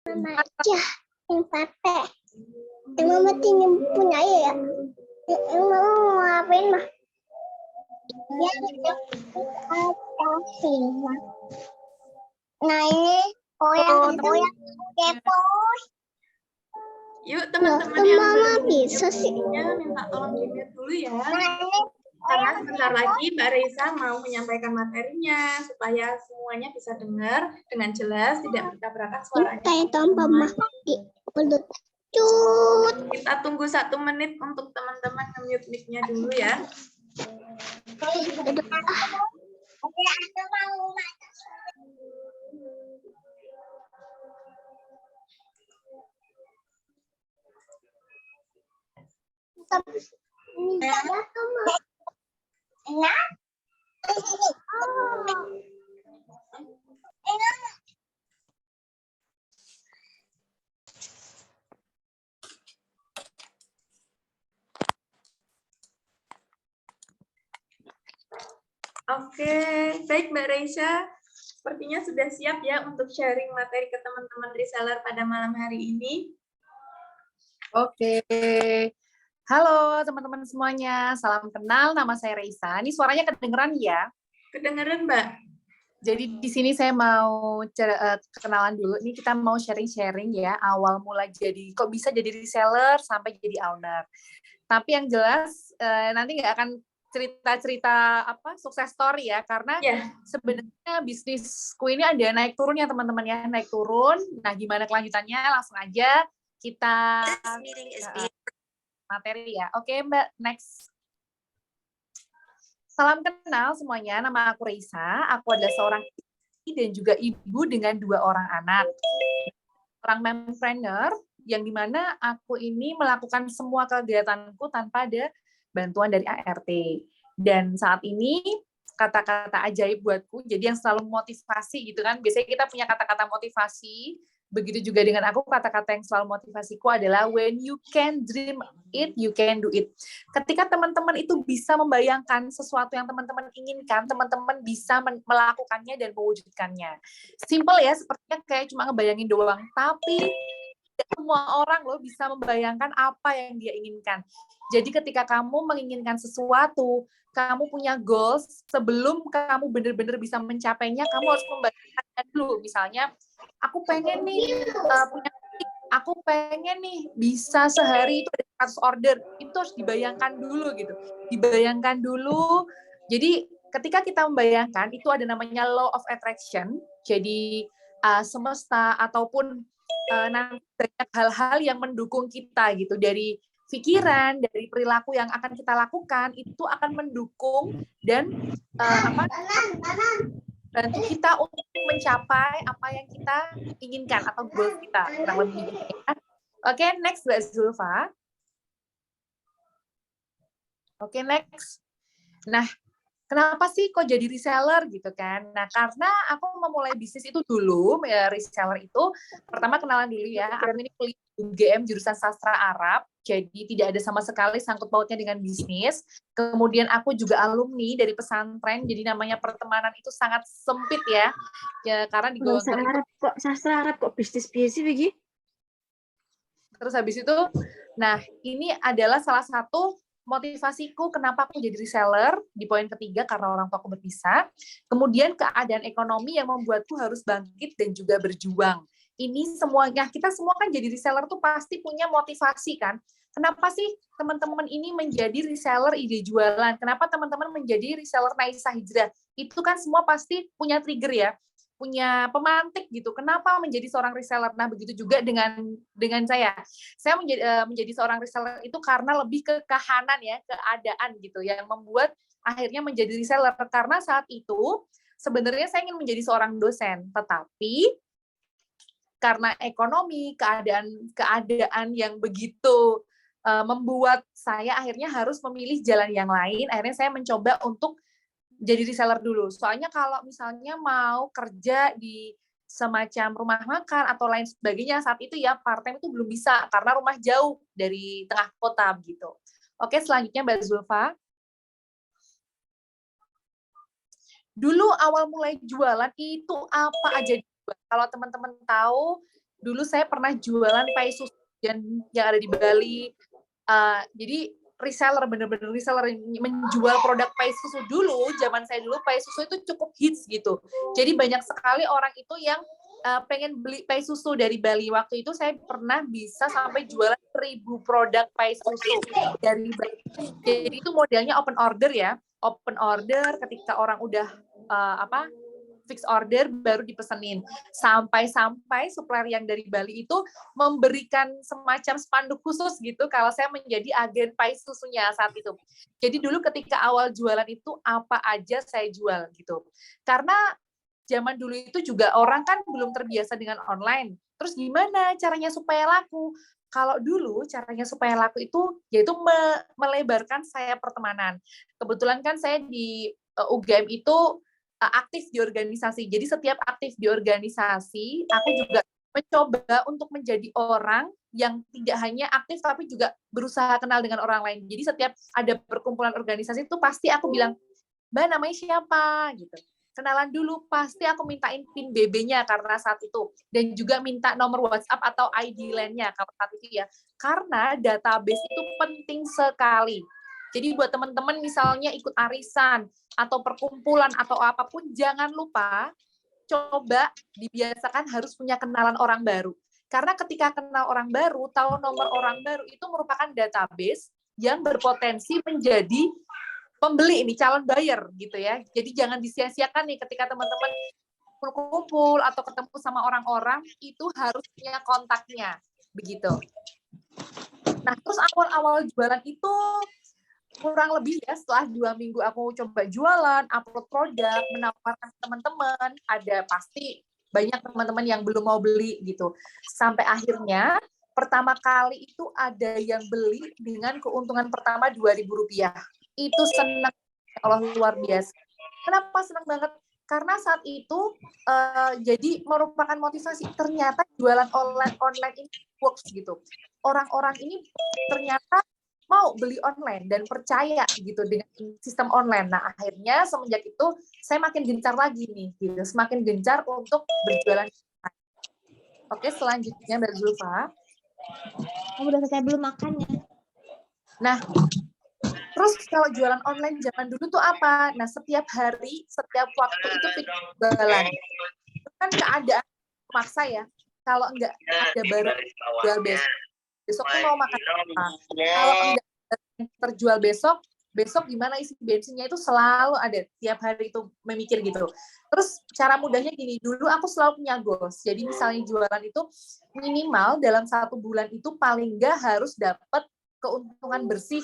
Mama aja yang pakai. Emang mati punya ya? Emang mama mau ngapain mah? Ya, nah ini koyak kepo. Yuk teman-teman yang mama bisa sih. minta tolong di-mute dulu ya. Karena sebentar lagi Mbak Reisa mau menyampaikan materinya supaya semuanya bisa dengar dengan jelas, tidak bertabrakan suaranya. Kayak tanpa mati. Cut. Kita tunggu 1 menit untuk teman-teman nge-mute mic-nya dulu ya. Oke, baik Mbak Reisa. Sepertinya sudah siap ya untuk sharing materi ke teman-teman reseller pada malam hari ini. Oke. Halo teman-teman semuanya, salam kenal, nama saya Reisa. Ini suaranya kedengeran ya? Kedengeran Mbak? Jadi di sini saya mau kenalan dulu. Ini kita mau sharing-sharing ya, awal mula jadi, kok bisa jadi reseller sampai jadi owner. Tapi yang jelas nanti nggak akan cerita-cerita apa sukses story ya, karena sebenarnya bisnisku ini ada naik turunnya teman-teman ya, naik turun. Nah gimana kelanjutannya, langsung aja kita materi ya. Oke Mbak, next. Salam kenal semuanya, nama aku Reisa. Aku adalah seorang istri dan juga ibu dengan 2 orang anak. Seorang mompreneur yang dimana aku ini melakukan semua kegiatanku tanpa ada bantuan dari ART. Dan saat ini kata-kata ajaib buatku, jadi yang selalu motivasi gitu kan. Biasanya kita punya kata-kata motivasi, begitu juga dengan aku, kata-kata yang selalu motivasiku adalah when you can dream it, you can do it. Ketika teman-teman itu bisa membayangkan sesuatu yang teman-teman inginkan, teman-teman bisa melakukannya dan mewujudkannya. Simple ya, sepertinya kayak cuma ngebayangin doang, tapi semua orang loh bisa membayangkan apa yang dia inginkan. Jadi ketika kamu menginginkan sesuatu, kamu punya goals, sebelum kamu benar-benar bisa mencapainya, kamu harus membayangkan dulu. Misalnya, aku pengen nih aku pengen nih bisa sehari itu ada 100 order, itu harus dibayangkan dulu gitu. Dibayangkan dulu. Jadi ketika kita membayangkan, itu ada namanya law of attraction. Jadi semesta ataupun banyak hal-hal yang mendukung kita gitu, dari pikiran, dari perilaku yang akan kita lakukan, itu akan mendukung dan bantu kita untuk mencapai apa yang kita inginkan atau goal kita. Oke, next Mbak Zulfa. Oke, next. Nah, kenapa sih kok jadi reseller gitu kan? Nah, karena aku memulai bisnis itu dulu, ya, reseller itu, pertama kenalan dulu ya, aku ini kuliah UGM jurusan sastra Arab, jadi tidak ada sama sekali sangkut pautnya dengan bisnis. Kemudian aku juga alumni dari pesantren, jadi namanya pertemanan itu sangat sempit ya, karena di Golkar itu. Kok sastra Arab kok bisnis biasa begitu? Terus habis itu, nah ini adalah salah satu motivasiku kenapa aku jadi reseller di poin ketiga, karena orang tuaku berpisah. Kemudian keadaan ekonomi yang membuatku harus bangkit dan juga berjuang. Ini semuanya, kita semua kan jadi reseller tuh pasti punya motivasi kan. Kenapa sih teman-teman ini menjadi reseller ide jualan? Kenapa teman-teman menjadi reseller Naisa Hijrah? Itu kan semua pasti punya trigger ya, punya pemantik gitu. Kenapa menjadi seorang reseller? Nah, begitu juga dengan saya. Saya menjadi seorang reseller itu karena lebih ke kahanan ya, keadaan gitu yang membuat akhirnya menjadi reseller, karena saat itu sebenarnya saya ingin menjadi seorang dosen, tetapi karena ekonomi, keadaan yang begitu membuat saya akhirnya harus memilih jalan yang lain. Akhirnya saya mencoba untuk jadi reseller dulu. Soalnya kalau misalnya mau kerja di semacam rumah makan atau lain sebagainya, saat itu ya part-time itu belum bisa karena rumah jauh dari tengah kota gitu. Oke, selanjutnya Mbak Zulfa. Dulu awal mulai jualan itu apa aja? Kalau teman-teman tahu, dulu saya pernah jualan pai susu yang ada di Bali. Jadi reseller, bener-bener reseller menjual produk pai susu dulu. Zaman saya dulu pai susu itu cukup hits gitu. Jadi banyak sekali orang itu yang pengen beli pai susu dari Bali. Waktu itu saya pernah bisa sampai jualan 1.000 produk pai susu dari Bali. Jadi itu modelnya open order ya. Open order ketika orang udah fix order baru dipesenin. Sampai supplier yang dari Bali itu memberikan semacam spanduk khusus gitu kalau saya menjadi agen pai susunya saat itu. Jadi dulu ketika awal jualan itu apa aja saya jual gitu. Karena zaman dulu itu juga orang kan belum terbiasa dengan online. Terus gimana caranya supaya laku? Kalau dulu caranya supaya laku itu yaitu melebarkan sayap pertemanan. Kebetulan kan saya di UGM itu aktif di organisasi. Jadi setiap aktif di organisasi, aku juga mencoba untuk menjadi orang yang tidak hanya aktif tapi juga berusaha kenal dengan orang lain. Jadi setiap ada perkumpulan organisasi itu pasti aku bilang, "Mbak, namanya siapa?" gitu. Kenalan dulu, pasti aku mintain PIN BB-nya karena saat itu. Dan juga minta nomor WhatsApp atau ID LAN-nya kalau saat itu ya. Karena database itu penting sekali. Jadi buat teman-teman misalnya ikut arisan atau perkumpulan atau apapun, jangan lupa coba dibiasakan harus punya kenalan orang baru. Karena ketika kenal orang baru, tahu nomor orang baru, itu merupakan database yang berpotensi menjadi pembeli ini, calon buyer gitu ya. Jadi jangan disia-siakan nih ketika teman-teman kumpul atau ketemu sama orang-orang, itu harus punya kontaknya, begitu. Nah, terus awal-awal jualan itu kurang lebih ya setelah 2 minggu aku coba jualan, upload produk, menawarkan ke teman-teman, ada pasti banyak teman-teman yang belum mau beli gitu. Sampai akhirnya pertama kali itu ada yang beli dengan keuntungan pertama Rp2.000. Itu senang, Allah luar biasa. Kenapa senang banget? Karena saat itu jadi merupakan motivasi, ternyata jualan online ini works gitu. Orang-orang ini ternyata mau beli online dan percaya gitu dengan sistem online. Nah, akhirnya semenjak itu saya makin gencar lagi nih, gitu. Semakin gencar untuk berjualan. Oke, selanjutnya Mbak Zulfa. Kamu udah selesai belum makannya? Nah, terus kalau jualan online zaman dulu tuh apa? Nah, setiap hari, setiap waktu itu jualan. Itu kan keadaan maksa ya. Kalau enggak ada barang jual besok tuh mau makan apa? Kalau enggak terjual besok gimana isi bensinnya, itu selalu ada tiap hari itu memikir gitu. Terus cara mudahnya gini, dulu aku selalu punya goals. Jadi misalnya jualan itu minimal dalam 1 bulan itu paling enggak harus dapat keuntungan bersih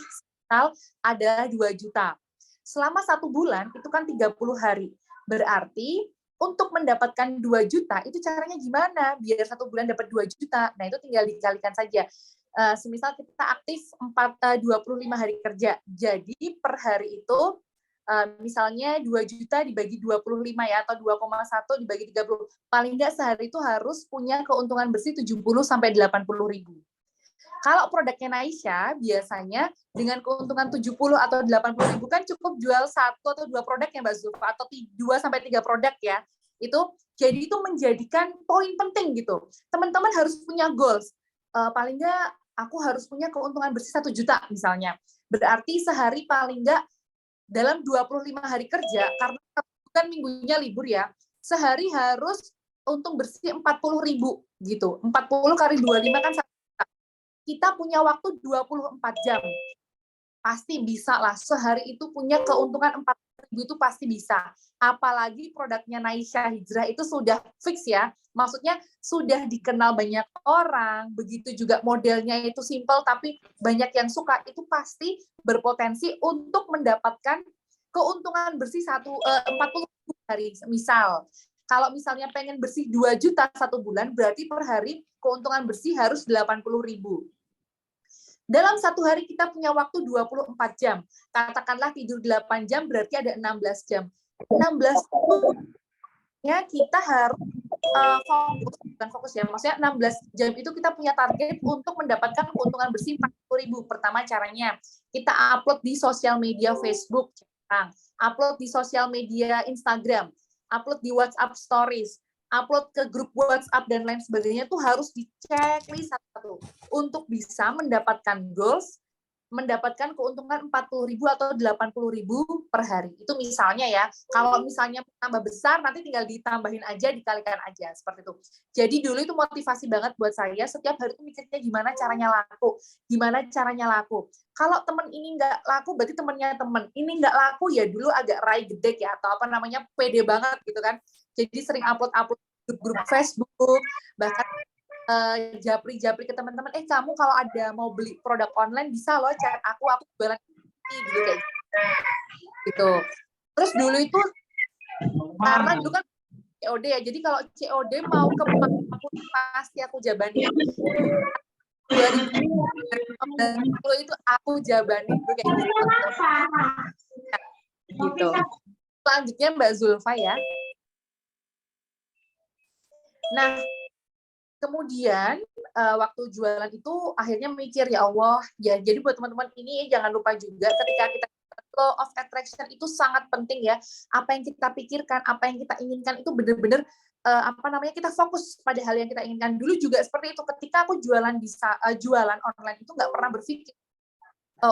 ada 2 juta. Selama 1 bulan itu kan 30 hari. Berarti untuk mendapatkan 2 juta itu caranya gimana biar 1 bulan dapat 2 juta? Nah, itu tinggal dikalikan saja. Semisal kita aktif 25 hari kerja. Jadi per hari itu misalnya 2 juta dibagi 25 ya, atau 2,1 dibagi 30. Paling nggak sehari itu harus punya keuntungan bersih 70 sampai 80 ribu. Kalau produknya Naisha, biasanya dengan keuntungan 70 atau 80 ribu kan cukup jual 1 atau 2 produk ya Mbak Zulfa, atau 2 sampai 3 produk ya. Jadi itu menjadikan poin penting gitu. Teman-teman harus punya goals. Paling nggak aku harus punya keuntungan bersih 1 juta misalnya. Berarti sehari paling nggak dalam 25 hari kerja, karena kan minggunya libur ya, sehari harus untung bersih 40 ribu gitu. 40 kali 25 kan kita punya waktu 24 jam. Pasti bisa lah, sehari itu punya keuntungan 40 ribu itu pasti bisa. Apalagi produknya Naisha Hijrah itu sudah fix ya, maksudnya sudah dikenal banyak orang, begitu juga modelnya itu simple tapi banyak yang suka, itu pasti berpotensi untuk mendapatkan keuntungan bersih 40 ribu hari. Misal, kalau misalnya pengen bersih 2 juta 1 bulan, berarti per hari keuntungan bersih harus 80 ribu. Dalam 1 hari kita punya waktu 24 jam. Katakanlah tidur 8 jam, berarti ada 16 jam. 16 jam kita harus fokus ya. Maksudnya 16 jam itu kita punya target untuk mendapatkan keuntungan bersih 40 ribu. Pertama caranya, kita upload di sosial media Facebook, upload di sosial media Instagram, upload di WhatsApp Stories. upload ke grup WhatsApp dan lain sebagainya tuh harus dicek satu-satu untuk bisa mendapatkan goals, mendapatkan keuntungan 40.000 atau 80.000 per hari. Itu misalnya ya, kalau misalnya tambah besar nanti tinggal ditambahin aja, dikalikan aja seperti itu. Jadi dulu itu motivasi banget buat saya, setiap hari itu mikirnya gimana caranya laku. Kalau temen ini nggak laku, berarti temennya temen. Ini nggak laku ya dulu agak rai gedek ya, atau apa namanya, pede banget gitu kan. Jadi sering upload grup Facebook, bahkan japri ke teman-teman, kamu kalau ada mau beli produk online bisa loh chat aku jualan ini gitu kayak gitu. Terus dulu itu karena dulu kan COD ya, jadi kalau COD mau ke aku pasti aku jabani. 2010 itu aku jabani dulu kayak gitu. Selanjutnya Mbak Zulfa ya. Nah, kemudian waktu jualan itu akhirnya mikir, ya Allah, ya jadi buat teman-teman ini jangan lupa juga ketika kita law of attraction itu sangat penting ya. Apa yang kita pikirkan, apa yang kita inginkan itu benar-benar kita fokus pada hal yang kita inginkan. Dulu juga seperti itu, ketika aku jualan jualan online itu nggak pernah berpikir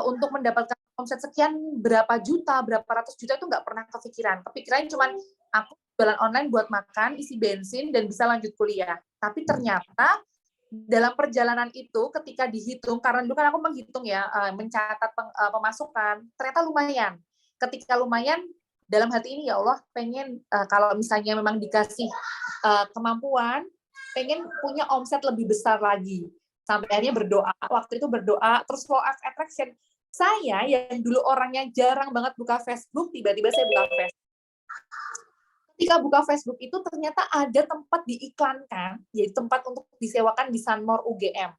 untuk mendapatkan omset sekian berapa juta, berapa ratus juta itu nggak pernah kepikiran. Kepikiran cuman aku jualan online buat makan, isi bensin, dan bisa lanjut kuliah. Tapi ternyata dalam perjalanan itu ketika dihitung, karena dulu kan aku menghitung ya, mencatat pemasukan, ternyata lumayan. Ketika lumayan, dalam hati ini ya Allah pengen kalau misalnya memang dikasih kemampuan, pengen punya omset lebih besar lagi. Sampai akhirnya berdoa, waktu itu berdoa, terus law of attraction. Saya yang dulu orangnya jarang banget buka Facebook, tiba-tiba saya buka Facebook. Ketika buka Facebook itu ternyata ada tempat diiklankan, yaitu tempat untuk disewakan di Sunmore UGM.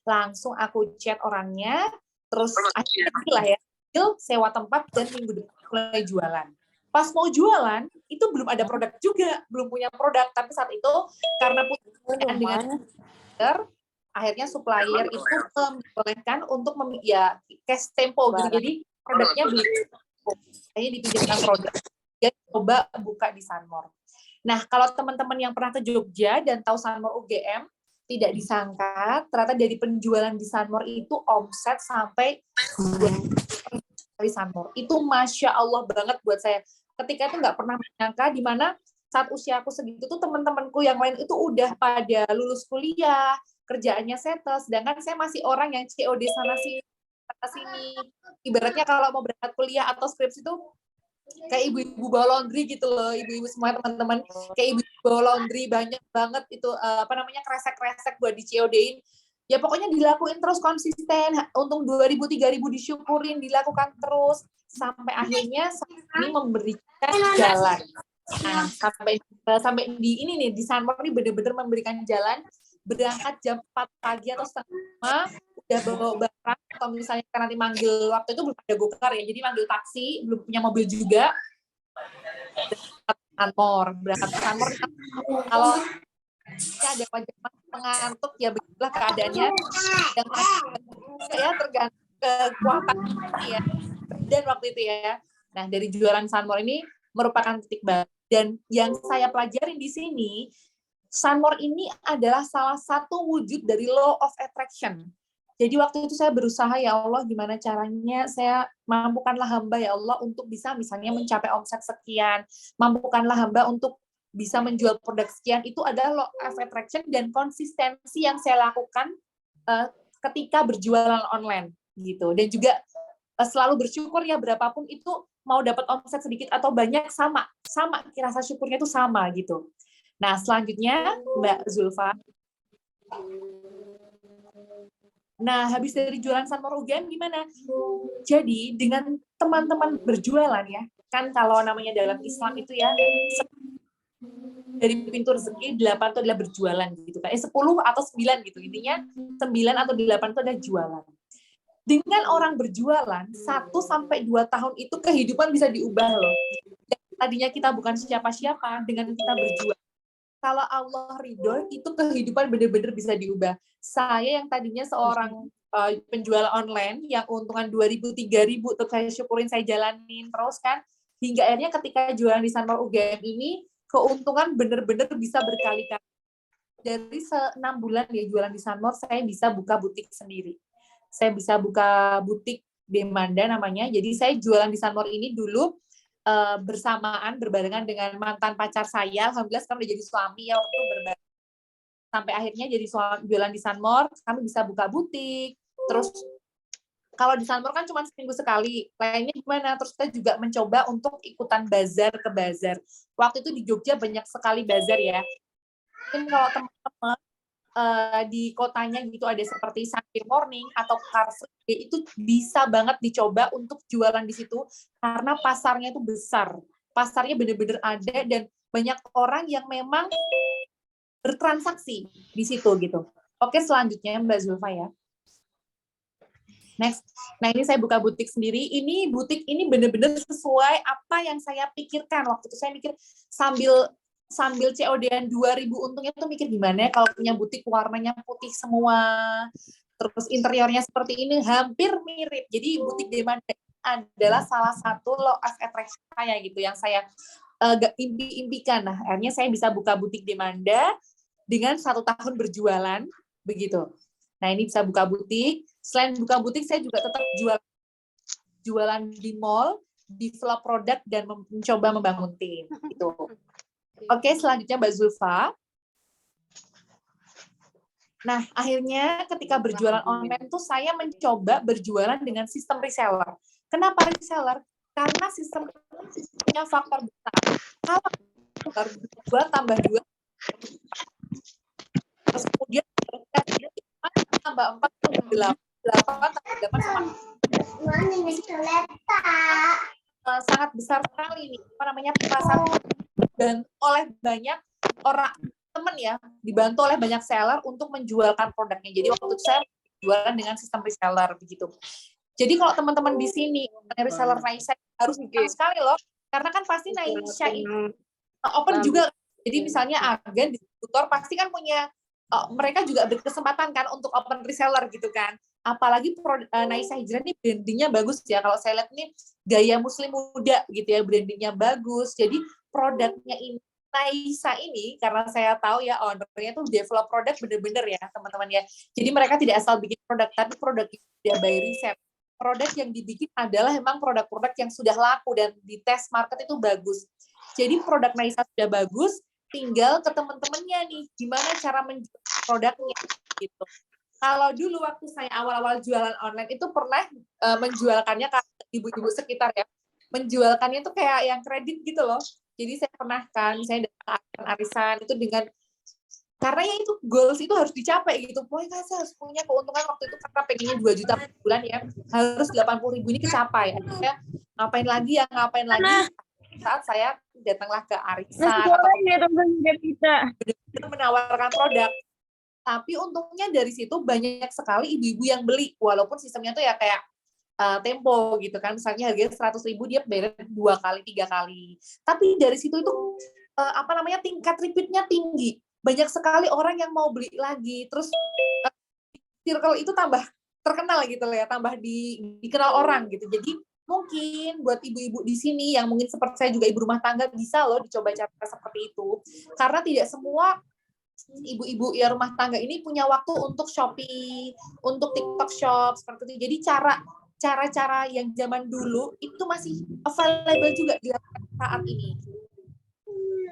Langsung aku chat orangnya, terus akhirnya lah ya, sewa tempat dan minggu depan mulai jualan. Pas mau jualan, itu belum ada produk juga, belum punya produk, tapi saat itu karena punya dengan akhirnya supplier itu membolehkan untuk cash tempo gitu. Jadi produknya belum kayaknya dipinjamkan produk. Dia coba buka di Sunmore. Nah, kalau teman-teman yang pernah ke Jogja dan tahu Sunmore UGM, tidak disangka ternyata dari penjualan di Sunmore itu omset sampai di Sunmore. Itu Masya Allah banget buat saya. Ketika itu nggak pernah menyangka, di mana saat usia aku segitu tuh teman-temanku yang lain itu udah pada lulus kuliah, kerjaannya settle, sedangkan saya masih orang yang COD sana sini. Ibaratnya kalau mau berangkat kuliah atau skripsi itu kayak ibu-ibu bawa laundry gitu loh, ibu-ibu semua teman-teman, kayak ibu bawa laundry banyak banget itu kresek-kresek buat di COD-in. Ya pokoknya dilakuin terus konsisten, untung 2.000 3.000 disyukurin, dilakukan terus sampai akhirnya ini memberikan jalan. Nah, sampai di ini nih di Sunmore ini benar-benar memberikan jalan. Berangkat jam 4 pagi atau setengah 5 udah bawa barang, atau misalnya kan nanti manggil, waktu itu belum ada gokar ya, jadi manggil taksi, belum punya mobil juga. Berangkat ke Sunmore kalau ada wajah pengantuk ya begitulah keadaannya, yang tergantung kekuatan ya dan waktu itu ya. Nah, dari jualan Sunmore ini merupakan titik balik, dan yang saya pelajarin di sini, Sunmore ini adalah salah satu wujud dari law of attraction. Jadi waktu itu saya berusaha, ya Allah gimana caranya saya mampukanlah hamba ya Allah untuk bisa misalnya mencapai omset sekian, mampukanlah hamba untuk bisa menjual produk sekian. Itu adalah law of attraction dan konsistensi yang saya lakukan ketika berjualan online gitu. Dan juga selalu bersyukur ya, berapapun itu mau dapat omset sedikit atau banyak sama rasa syukurnya itu sama gitu. Nah, selanjutnya Mbak Zulfa. Nah, habis dari jualan Sunmore UGM gimana? Jadi, dengan teman-teman berjualan ya, kan kalau namanya dalam Islam itu ya, dari pintu rezeki 8 itu adalah berjualan gitu kan. 10 atau 9 gitu. Intinya 9 atau 8 itu adalah jualan. Dengan orang berjualan 1 sampai 2 tahun itu kehidupan bisa diubah loh. Tadinya kita bukan siapa-siapa, dengan kita berjualan, kalau Allah ridho, itu kehidupan benar-benar bisa diubah. Saya yang tadinya seorang penjual online, yang untungan 2.000, 3.000, tuh saya syukurin, saya jalanin terus kan, hingga akhirnya ketika jualan di Sunmore UGM ini, keuntungan bener-bener bisa berkali-kali. Dari 6 bulan ya jualan di Sunmore, saya bisa buka butik sendiri. Saya bisa buka butik Demanda namanya. Jadi saya jualan di Sunmore ini dulu bersamaan, berbarengan dengan mantan pacar saya. Alhamdulillah sekarang udah jadi suami ya, waktu berbarengan. Sampai akhirnya jadi jualan di Sunmore, kami bisa buka butik. Terus kalau di Sunmore kan cuma seminggu sekali, lainnya gimana? Terus kita juga mencoba untuk ikutan bazar ke bazar. Waktu itu di Jogja banyak sekali bazar ya. Mungkin kalau teman-teman di kotanya gitu ada seperti Sunday Morning atau Car Free Day, itu bisa banget dicoba untuk jualan di situ karena pasarnya itu besar. Pasarnya benar-benar ada dan banyak orang yang memang bertransaksi di situ gitu. Oke, selanjutnya Mbak Zulfa ya. Next. Nah, ini saya buka butik sendiri. Ini butik ini benar-benar sesuai apa yang saya pikirkan. Waktu itu saya mikir sambil COD-an 2.000 untungnya tuh mikir gimana ya kalau punya butik warnanya putih semua. Terus interiornya seperti ini hampir mirip. Jadi butik Demanda adalah salah satu law of attraction saya gitu yang saya impikan. Nah, akhirnya saya bisa buka butik Demanda dengan 1 tahun berjualan begitu. Nah, ini bisa buka butik. Selain buka butik, saya juga tetap jualan di mall, develop produk, dan mencoba membangun tim. Gitu. Oke, selanjutnya Mbak Zulfa. Nah, akhirnya ketika berjualan online tuh saya mencoba berjualan dengan sistem reseller. Kenapa reseller? Karena sistemnya faktor besar. Kalau 2 tambah 2, terus kemudian tambah 4 tambah 8 tambah 8 sama sangat besar sekali nih apa namanya pasar, dan oleh banyak orang teman ya, dibantu oleh banyak seller untuk menjualkan produknya. Jadi waktu itu saya jualan dengan sistem reseller begitu. Jadi kalau teman-teman di sini reseller Naisha harus sekali loh, karena kan pasti Naisha ini open juga. Jadi misalnya agen distributor pasti kan punya mereka juga berkesempatan kan untuk open reseller gitu kan. Apalagi Naisha Hijrah ini brandingnya bagus ya. Kalau saya lihat ini gaya muslim muda gitu ya, brandingnya bagus. Jadi produknya ini Naisha ini, karena saya tahu ya ownernya tuh develop produk bener-bener ya teman-teman ya. Jadi mereka tidak asal bikin produk, tapi produk dia by riset. Produk yang dibikin adalah memang produk-produk yang sudah laku dan di tes market itu bagus. Jadi produk Naisha sudah bagus, tinggal ke teman-temannya nih, gimana cara menjual produknya gitu. Kalau dulu waktu saya awal-awal jualan online itu pernah menjualkannya ke ibu-ibu sekitar ya, menjualkannya itu kayak yang kredit gitu loh. Jadi saya pernah kan, saya datang arisan itu dengan, karena ya itu goals itu harus dicapai gitu. Pokoknya saya harus punya keuntungan waktu itu karena pengennya 2 juta per bulan ya, harus 80.000 ini kecapai. Akhirnya ngapain lagi. Saat saya datanglah ke arisan atau benar-benar menawarkan produk. Tapi untungnya dari situ banyak sekali ibu-ibu yang beli, walaupun sistemnya tuh ya kayak tempo gitu kan, misalnya harganya 100.000 dia bayar 2 kali 3 kali. Tapi dari situ itu tingkat repeatnya tinggi, banyak sekali orang yang mau beli lagi, terus circle itu tambah terkenal gitu loh ya, tambah dikenal orang gitu. Jadi mungkin buat ibu-ibu di sini yang mungkin seperti saya juga ibu rumah tangga bisa loh dicoba cara seperti itu, karena tidak semua ibu-ibu ya rumah tangga ini punya waktu untuk Shopee, untuk TikTok Shop seperti itu. Jadi cara-cara yang zaman dulu itu masih available juga di saat ini.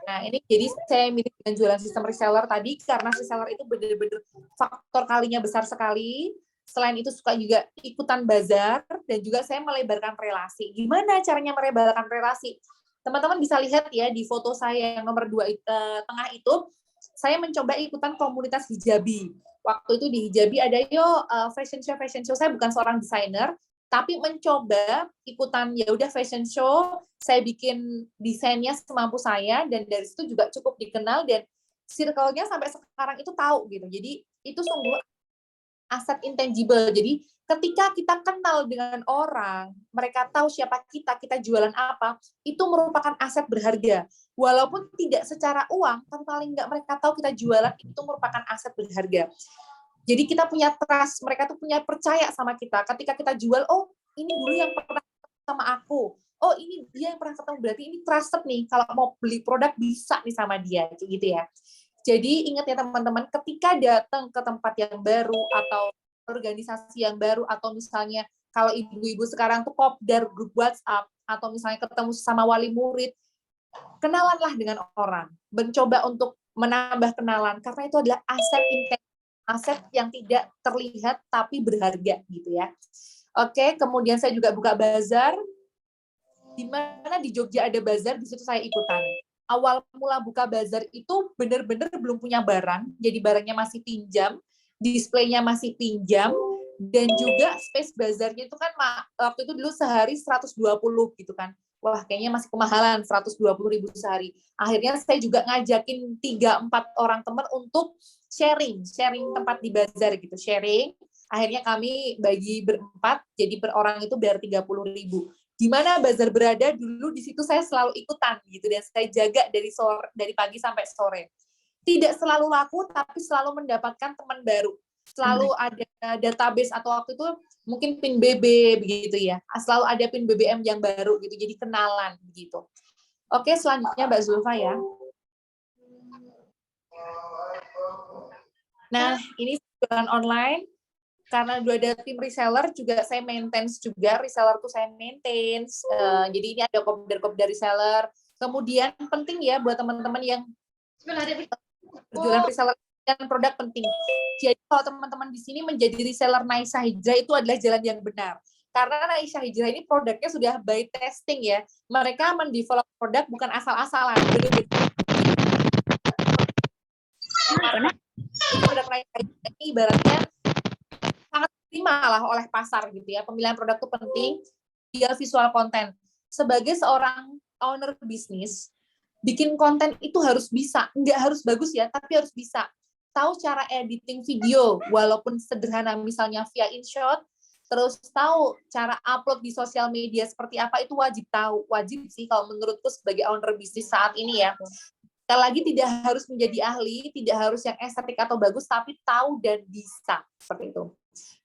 Nah, ini jadi saya milih dengan jualan sistem reseller tadi karena reseller itu benar-benar faktor kalinya besar sekali. Selain itu suka juga ikutan bazar dan juga saya melebarkan relasi. Gimana caranya melebarkan relasi? Teman-teman bisa lihat ya di foto saya yang nomor 2 tengah itu, saya mencoba ikutan komunitas hijabi. Waktu itu di hijabi ada fashion show. Saya bukan seorang desainer, tapi mencoba ikutan ya udah fashion show. Saya bikin desainnya semampu saya dan dari situ juga cukup dikenal dan circle-nya sampai sekarang itu tahu gitu. Jadi itu sungguh aset intangible. Jadi ketika kita kenal dengan orang, mereka tahu siapa kita jualan apa, itu merupakan aset berharga. Walaupun tidak secara uang, tapi paling nggak mereka tahu kita jualan, itu merupakan aset berharga. Jadi kita punya trust, mereka tuh punya percaya sama kita. Ketika kita jual, oh ini dulu yang pernah sama aku. oh ini dia yang pernah ketemu, berarti ini trusted nih, kalau mau beli produk bisa nih sama dia, gitu ya. Jadi ingat ya teman-teman, ketika datang ke tempat yang baru atau organisasi yang baru, atau misalnya kalau ibu-ibu sekarang tuh kopdar grup WhatsApp, atau misalnya ketemu sama wali murid, kenalanlah dengan orang, mencoba untuk menambah kenalan, karena itu adalah aset yang tidak terlihat tapi berharga gitu ya. Oke, kemudian saya juga buka bazar, di mana di Jogja ada bazar, di situ saya ikutan. Awal mula buka bazar itu benar-benar belum punya barang, jadi barangnya masih pinjam, displaynya masih pinjam, dan juga space bazarnya itu kan waktu itu dulu sehari 120 gitu kan. Wah, kayaknya masih kemahalan, 120.000 sehari. Akhirnya saya juga ngajakin 3-4 orang teman untuk sharing tempat di bazar gitu, sharing. Akhirnya kami bagi berempat, jadi per orang itu bayar 30.000. Di mana bazar berada dulu, di situ saya selalu ikutan gitu, dan saya jaga dari pagi sampai sore. Tidak selalu laku, tapi selalu mendapatkan teman baru. Selalu ada database, atau waktu itu mungkin pin BB begitu ya. Selalu ada pin BBM yang baru gitu, jadi kenalan begitu. Oke, selanjutnya Mbak Zulfa ya. Nah, ini jualan online. Karena udah ada tim reseller, juga saya maintenance juga, reseller tuh saya maintenance, jadi ini ada kopdar reseller. Kemudian penting ya buat teman-teman yang berjualan reseller dan produk penting. Jadi kalau teman-teman di sini menjadi reseller Naisa Hijrah itu adalah jalan yang benar. Karena Naisa Hijrah ini produknya sudah by testing ya. Mereka mendevelop produk bukan asal-asalan. Produk Naisa Hijrah ini ibaratnya sangat lah oleh pasar gitu ya. Pemilihan produk itu penting, dia visual konten. Sebagai seorang owner bisnis, bikin konten itu harus bisa, nggak harus bagus ya, tapi harus bisa. Tahu cara editing video, walaupun sederhana misalnya via InShot, terus tahu cara upload di sosial media seperti apa, itu wajib tahu. Wajib sih kalau menurutku sebagai owner bisnis saat ini ya. Sekali lagi tidak harus menjadi ahli, tidak harus yang estetik atau bagus, tapi tahu dan bisa, seperti itu.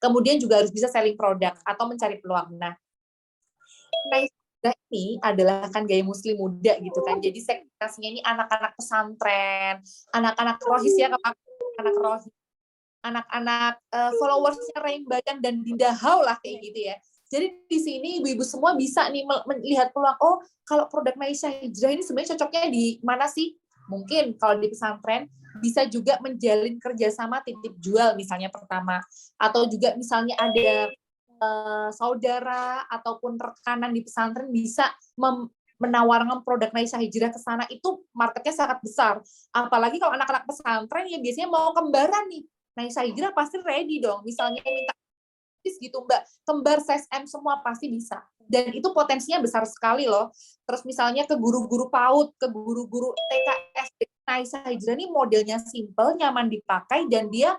Kemudian juga harus bisa selling produk atau mencari peluang. Nah ini adalah kan gaya muslim muda gitu kan. Jadi segmentasinya ini anak-anak pesantren, anak-anak rohis ya, anak rohis, anak-anak followersnya Raimbayan dan Dinda Hau lah kayak gitu ya. Jadi di sini ibu-ibu semua bisa nih melihat peluang. Oh, kalau produk Naisa Hijrah ini sebenarnya cocoknya di mana sih? Mungkin kalau di pesantren bisa juga menjalin kerjasama titip jual misalnya pertama, atau juga misalnya ada saudara ataupun rekanan di pesantren bisa menawarkan produk Naisa Hijrah ke sana, itu marketnya sangat besar. Apalagi kalau anak-anak pesantren ya biasanya mau kembaran nih, Naisa Hijrah pasti ready dong. Misalnya minta gitu Mbak, kembar size M semua pasti bisa. Dan itu potensinya besar sekali loh. Terus misalnya ke guru-guru PAUD, ke guru-guru TK, SD, Naisa Hijrah ini modelnya simple, nyaman dipakai, dan dia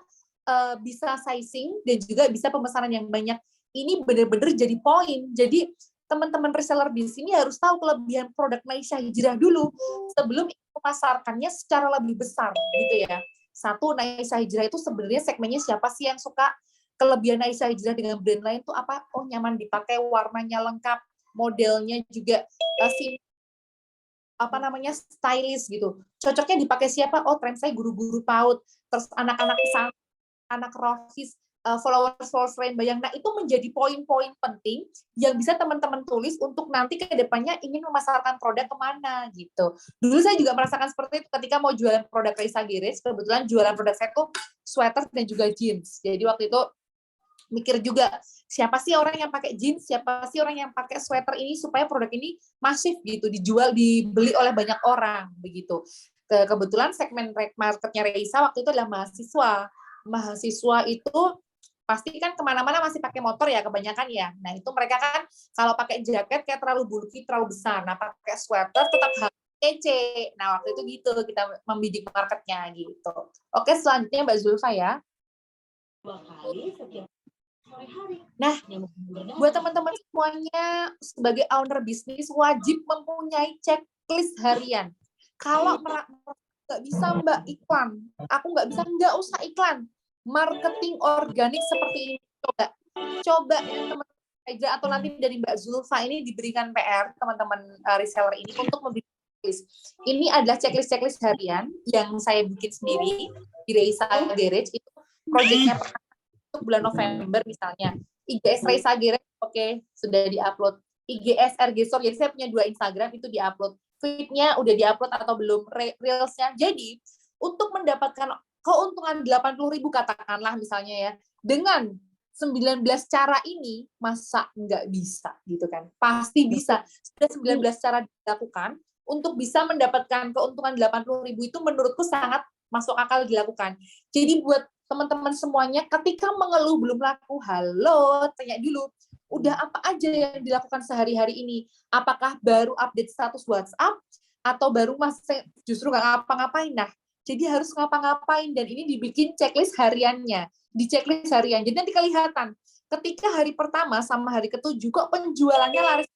bisa sizing dan juga bisa pemesanan yang banyak. Ini benar-benar jadi poin. Jadi teman-teman reseller di sini harus tahu kelebihan produk Naisa Hijrah dulu sebelum memasarkannya secara lebih besar gitu ya. Satu, Naisa Hijrah itu sebenarnya segmennya siapa sih yang suka? Kelebihan Naisa Hijrah dengan brand lain tuh apa? Oh, nyaman dipakai, warnanya lengkap, modelnya juga stylish gitu. Cocoknya dipakai siapa? Oh, tren saya guru-guru PAUD, terus anak-anak pesantren, anak rohis, followers Raimbayan. Nah, itu menjadi poin-poin penting yang bisa teman-teman tulis untuk nanti ke depannya ingin memasarkan produk kemana gitu. Dulu saya juga merasakan seperti itu ketika mau jualan produk Raisa Giris. Kebetulan jualan produk saya tuh sweater dan juga jeans. Jadi waktu itu mikir juga, siapa sih orang yang pakai jeans, siapa sih orang yang pakai sweater ini supaya produk ini masif gitu, dijual, dibeli oleh banyak orang begitu. Kebetulan segmen marketnya Raisa waktu itu adalah mahasiswa. Mahasiswa itu pasti kan kemana-mana masih pakai motor ya kebanyakan ya. Nah itu mereka kan kalau pakai jaket kayak terlalu bulky, terlalu besar. Nah pakai sweater tetap kece. Nah waktu itu gitu kita membidik marketnya gitu. Oke, selanjutnya Mbak Zulfa ya. 2 kali setiap sore hari. Nah, buat teman-teman semuanya sebagai owner bisnis wajib mempunyai checklist harian. Kalau nggak bisa Mbak iklan, aku nggak usah iklan. Marketing organik seperti ini, coba yang teman-teman Hydra atau nanti dari Mbak Zulfa ini diberikan PR teman-teman reseller ini untuk memberikan checklist. Ini adalah checklist harian yang saya bikin sendiri di Reisa Garage. Itu proyeknya untuk bulan November misalnya. IGS Reisa Garage, oke, sudah diupload. IGS RG Store, jadi saya punya 2 Instagram, itu diupload. Feed-nya udah diupload atau belum, Reels-nya. Jadi, untuk mendapatkan keuntungan 80.000 katakanlah misalnya ya, dengan 19 cara ini, masa nggak bisa gitu kan? Pasti bisa. Sudah 19 cara dilakukan, untuk bisa mendapatkan keuntungan 80.000 itu menurutku sangat masuk akal dilakukan. Jadi buat teman-teman semuanya, ketika mengeluh belum laku, halo, tanya dulu, udah apa aja yang dilakukan sehari-hari ini? Apakah baru update status WhatsApp, atau baru masih justru nggak ngapa-ngapain? Nah, jadi harus ngapa-ngapain, dan ini dibikin checklist hariannya, di checklist harian. Jadi nanti kelihatan, ketika hari pertama sama hari ke-7 kok penjualannya laris.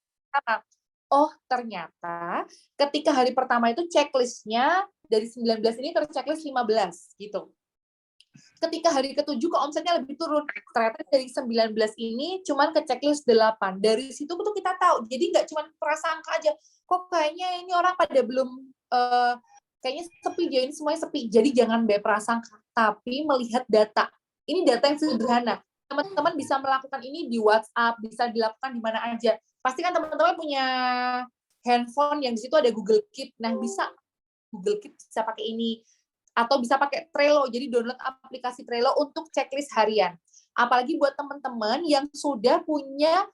Oh, ternyata ketika hari pertama itu checklistnya dari 19 ini terchecklist 15 gitu. Ketika hari ke-7 kok omsetnya lebih turun. Ternyata dari 19 ini cuman ke checklist 8. Dari situ tuh kita tahu. Jadi nggak cuma prasangka aja. Kok kayaknya ini orang pada belum kayaknya sepi, jadi ini semuanya sepi. Jadi jangan berprasangka, tapi melihat data. Ini data yang sederhana. Teman-teman bisa melakukan ini di WhatsApp, bisa dilakukan di mana aja. Pasti kan teman-teman punya handphone yang di situ ada Google Keep. Nah, bisa Google Keep bisa pakai ini. Atau bisa pakai Trello. Jadi download aplikasi Trello untuk checklist harian. Apalagi buat teman-teman yang sudah punya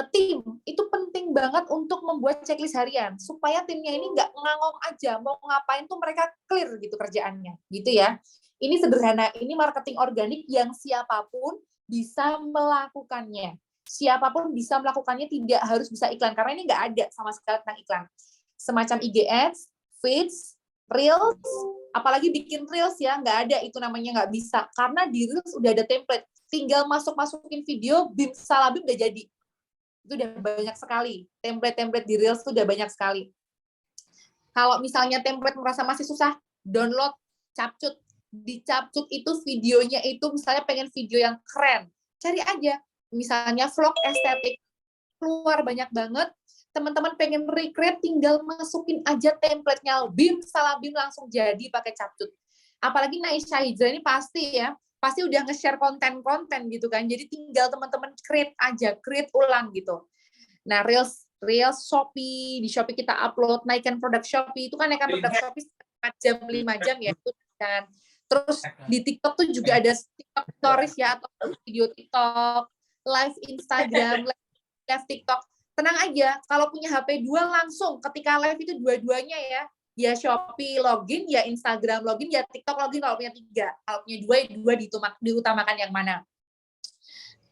tim, itu penting banget untuk membuat checklist harian supaya timnya ini nggak ngangong aja, mau ngapain tuh mereka clear gitu kerjaannya, gitu ya. Ini sederhana, ini marketing organik yang siapapun bisa melakukannya. Siapapun bisa melakukannya, tidak harus bisa iklan, karena ini nggak ada sama sekali tentang iklan. Semacam IG Ads, Feeds, Reels, apalagi bikin Reels ya, nggak ada, itu namanya nggak bisa. Karena di Reels udah ada template, tinggal masukin video, bim salabim udah jadi. Itu udah banyak sekali. Template-template di Reels itu udah banyak sekali. Kalau misalnya template merasa masih susah, download Capcut. Di Capcut itu videonya itu misalnya pengen video yang keren, cari aja. Misalnya vlog estetik, keluar banyak banget. Teman-teman pengen recreate, tinggal masukin aja template-nya. Bim, salah bim, langsung jadi pakai Capcut. Apalagi Naisha Hijra ini pasti ya, pasti udah nge-share konten-konten gitu kan. Jadi tinggal teman-teman create aja, create ulang gitu. Nah, Reels Shopee, di Shopee kita upload, naikkan produk Shopee, itu kan naikkan produk Shopee 4 jam, 5 jam ya, itu kan. Terus di TikTok tuh juga ada TikTok Stories ya, atau video TikTok, live Instagram, live TikTok. Tenang aja, kalau punya HP 2 langsung, ketika live itu dua-duanya ya Shopee login, ya Instagram login, ya TikTok login kalau punya 3. Kalau punya 2 diutamakan yang mana.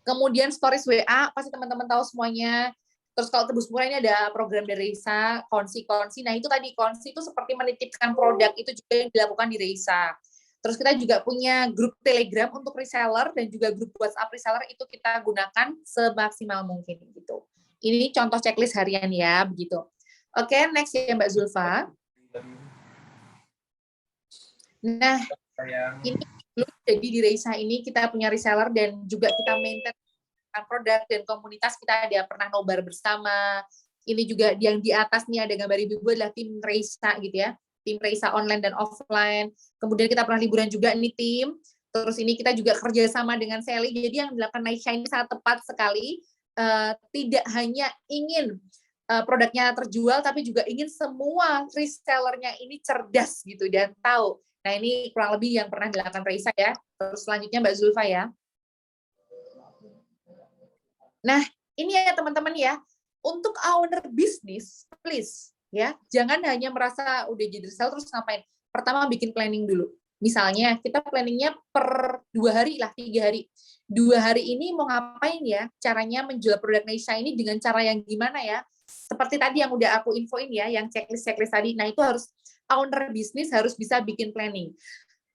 Kemudian stories WA, pasti teman-teman tahu semuanya. Terus kalau tebus murah ini ada program dari Reisa, konsi. Nah itu tadi, konsi itu seperti menitipkan produk, itu juga yang dilakukan di Reisa. Terus kita juga punya grup Telegram untuk reseller dan juga grup WhatsApp reseller, itu kita gunakan semaksimal mungkin gitu. Ini contoh checklist harian ya, begitu. Oke, next ya Mbak Zulfa. Nah, ini jadi di Reisa ini kita punya reseller dan juga kita maintain produk dan komunitas, kita ada pernah nobar bersama. Ini juga yang di atas nih ada gambar ibu adalah tim Reisa gitu ya. Tim Reisa online dan offline. Kemudian kita pernah liburan juga nih tim. Terus ini kita juga kerja sama dengan Sally. Jadi yang dilakukan Naisha ini sangat tepat sekali. Tidak hanya ingin produknya terjual, tapi juga ingin semua resellernya ini cerdas gitu dan tahu. Nah ini kurang lebih yang pernah dilakukan Reisa ya. Terus selanjutnya Mbak Zulfa ya. Nah ini ya teman-teman ya, untuk owner bisnis, please ya, jangan hanya merasa udah jadi reseller terus ngapain. Pertama bikin planning dulu. Misalnya kita planningnya per 2 hari lah, 3 hari. 2 hari ini mau ngapain ya? Caranya menjual produk Naisha ini dengan cara yang gimana ya? Seperti tadi yang udah aku infoin ya, yang checklist tadi. Nah itu harus owner bisnis harus bisa bikin planning.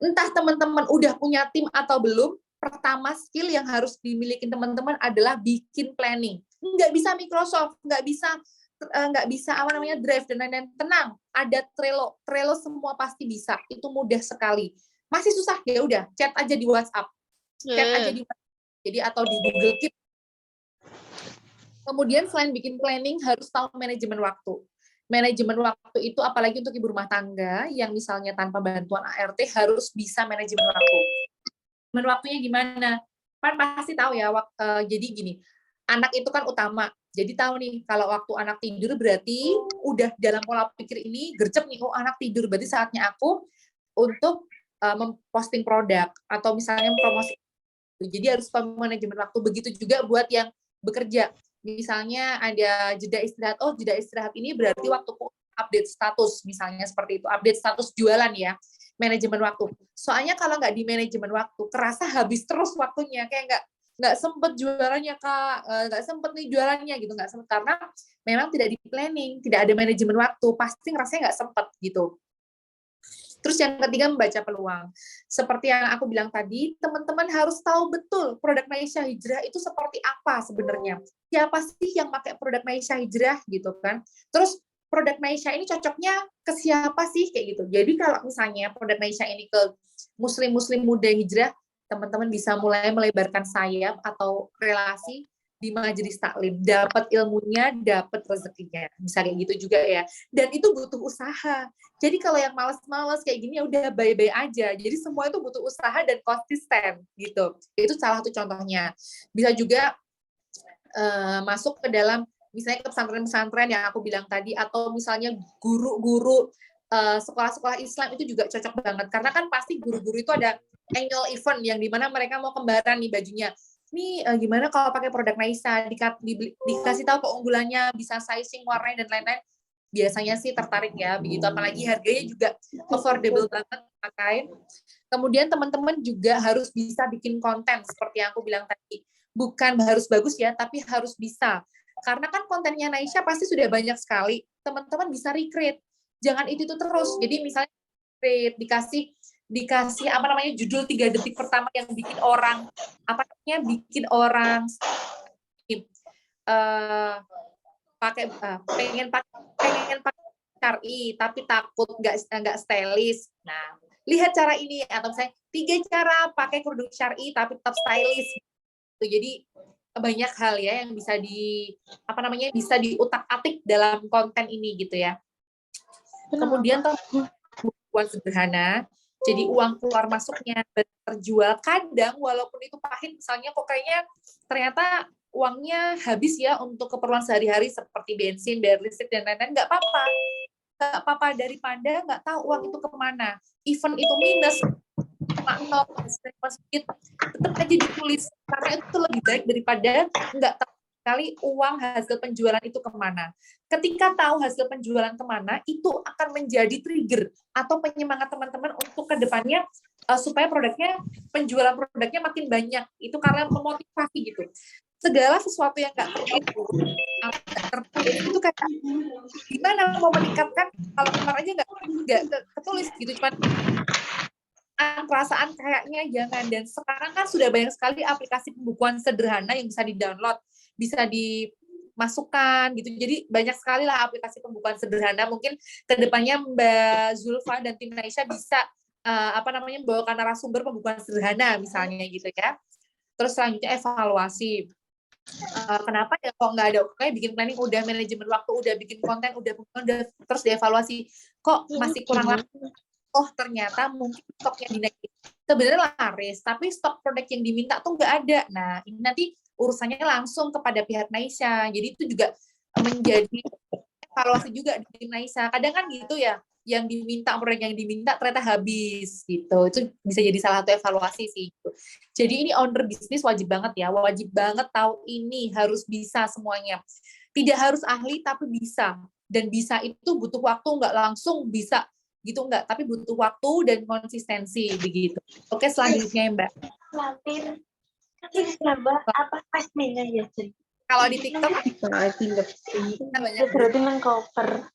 Entah teman-teman udah punya tim atau belum, pertama skill yang harus dimiliki teman-teman adalah bikin planning. Nggak bisa Microsoft, nggak bisa apa namanya Drive dan lain-lain. Tenang, ada Trello semua pasti bisa, itu mudah sekali. Masih susah ya udah chat aja di WhatsApp, chat aja di WhatsApp, jadi atau di Google Keep. Kemudian selain bikin planning, harus tahu manajemen waktu. Manajemen waktu itu apalagi untuk ibu rumah tangga yang misalnya tanpa bantuan ART harus bisa manajemen waktu. Manajemen waktunya gimana? Kan pasti tahu ya, jadi gini, anak itu kan utama. Jadi tahu nih, kalau waktu anak tidur berarti udah dalam pola pikir ini gercep nih, oh anak tidur, berarti saatnya aku untuk memposting produk atau misalnya promosi. Jadi harus manajemen waktu. Begitu juga buat yang bekerja. Misalnya ada jeda istirahat, oh jeda istirahat ini berarti waktuku update status, misalnya seperti itu, update status jualan ya, manajemen waktu. Soalnya kalau nggak di manajemen waktu, kerasa habis terus waktunya, kayak nggak sempet jualannya Kak, nggak sempet nih jualannya gitu, nggak sempet karena memang tidak di planning, tidak ada manajemen waktu, pasti ngerasanya nggak sempet gitu. Terus yang ketiga, membaca peluang. Seperti yang aku bilang tadi, teman-teman harus tahu betul produk Maisha Hijrah itu seperti apa sebenarnya. Siapa sih yang pakai produk Maisha Hijrah gitu kan. Terus produk Maisha ini cocoknya ke siapa sih kayak gitu. Jadi kalau misalnya produk Maisha ini ke muslim-muslim muda hijrah, teman-teman bisa mulai melebarkan sayap atau relasi di majelis taklim, dapat ilmunya, dapat rezekinya, bisa kayak gitu juga ya. Dan itu butuh usaha. Jadi kalau yang malas-malas kayak gini ya udah bye-bye aja. Jadi semua itu butuh usaha dan konsisten gitu. Itu salah satu contohnya. Bisa juga masuk ke dalam misalnya ke pesantren-pesantren yang aku bilang tadi, atau misalnya guru-guru sekolah-sekolah Islam itu juga cocok banget. Karena kan pasti guru-guru itu ada annual event yang dimana mereka mau kembaran nih bajunya. Nih gimana kalau pakai produk Maisha, dikasih tahu keunggulannya, bisa sizing, warnanya dan lain-lain. Biasanya sih tertarik ya begitu, apalagi harganya juga affordable banget pakai. Kemudian teman-teman juga harus bisa bikin konten seperti yang aku bilang tadi, bukan harus bagus ya, tapi harus bisa, karena kan kontennya Naisha pasti sudah banyak sekali, teman-teman bisa recreate, jangan itu terus. Jadi misalnya dikasih apa namanya judul 3 detik pertama yang bikin orang pengen pakai syar'i tapi takut nggak stylish. Nah, lihat cara ini, atau misalnya 3 cara pakai kerudung syar'i tapi tetap stylish. Jadi banyak hal ya yang bisa bisa diutak-atik dalam konten ini gitu ya. Kemudian uang sederhana, jadi uang keluar masuknya terjual. Kadang walaupun itu pahit, misalnya kok kayaknya ternyata uangnya habis ya untuk keperluan sehari-hari seperti bensin, bayar listrik dan lain-lain, nggak apa-apa. Nggak apa-apa, daripada nggak tahu uang itu kemana. Even itu minus, sedikit, tetap aja ditulis. Karena itu lebih baik daripada nggak tahu sekali uang hasil penjualan itu kemana. Ketika tahu hasil penjualan kemana, itu akan menjadi trigger atau penyemangat teman-teman untuk kedepannya supaya penjualan produknya makin banyak. Itu karena memotivasi gitu. Segala sesuatu yang nggak tertulis itu kayak gimana mau meningkatkan kalau kemarin aja nggak tertulis gitu, cuma perasaan kayaknya jangan. Dan sekarang kan sudah banyak sekali aplikasi pembukuan sederhana yang bisa di-download, bisa dimasukkan gitu. Jadi banyak sekali lah aplikasi pembukuan sederhana. Mungkin kedepannya Mbak Zulfa dan tim Naisha bisa membawakan narasumber pembukuan sederhana misalnya gitu ya. Terus selanjutnya evaluasi. Kenapa ya kok nggak ada, kayak bikin planning udah, manajemen waktu udah, bikin konten udah terus dievaluasi kok masih kurang laris. Oh ternyata mungkin stoknya dinaikin, sebenarnya laris tapi stok produk yang diminta tuh nggak ada. Nah ini nanti urusannya langsung kepada pihak Naisha, jadi itu juga menjadi evaluasi juga di tim Naisha. Kadang kan gitu ya, yang diminta, produk yang diminta ternyata habis gitu. Itu bisa jadi salah satu evaluasi sih. Jadi ini owner bisnis wajib banget ya, wajib banget tahu ini, harus bisa semuanya. Tidak harus ahli tapi bisa. Dan bisa itu butuh waktu, nggak langsung bisa gitu, nggak, tapi butuh waktu dan konsistensi begitu. Oke, selanjutnya Mbak. Apa pasminya ya? Kalau di TikTok berarti mengcover.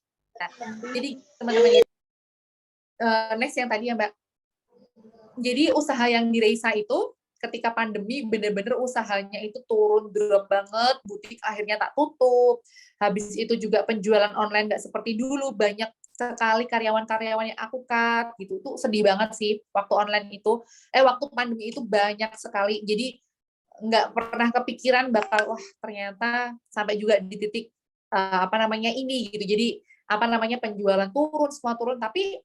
Jadi teman-teman ya, next yang tadi ya Mbak. Jadi usaha yang di Reisa itu ketika pandemi benar-benar usahanya itu turun, drop banget, butik akhirnya tak tutup. Habis itu juga penjualan online nggak seperti dulu, banyak sekali karyawan-karyawan yang aku cut gitu. Tuh sedih banget sih waktu online itu, waktu pandemi itu banyak sekali. Jadi nggak pernah kepikiran bakal wah ternyata sampai juga di titik ini gitu. Jadi penjualan turun, semua turun, tapi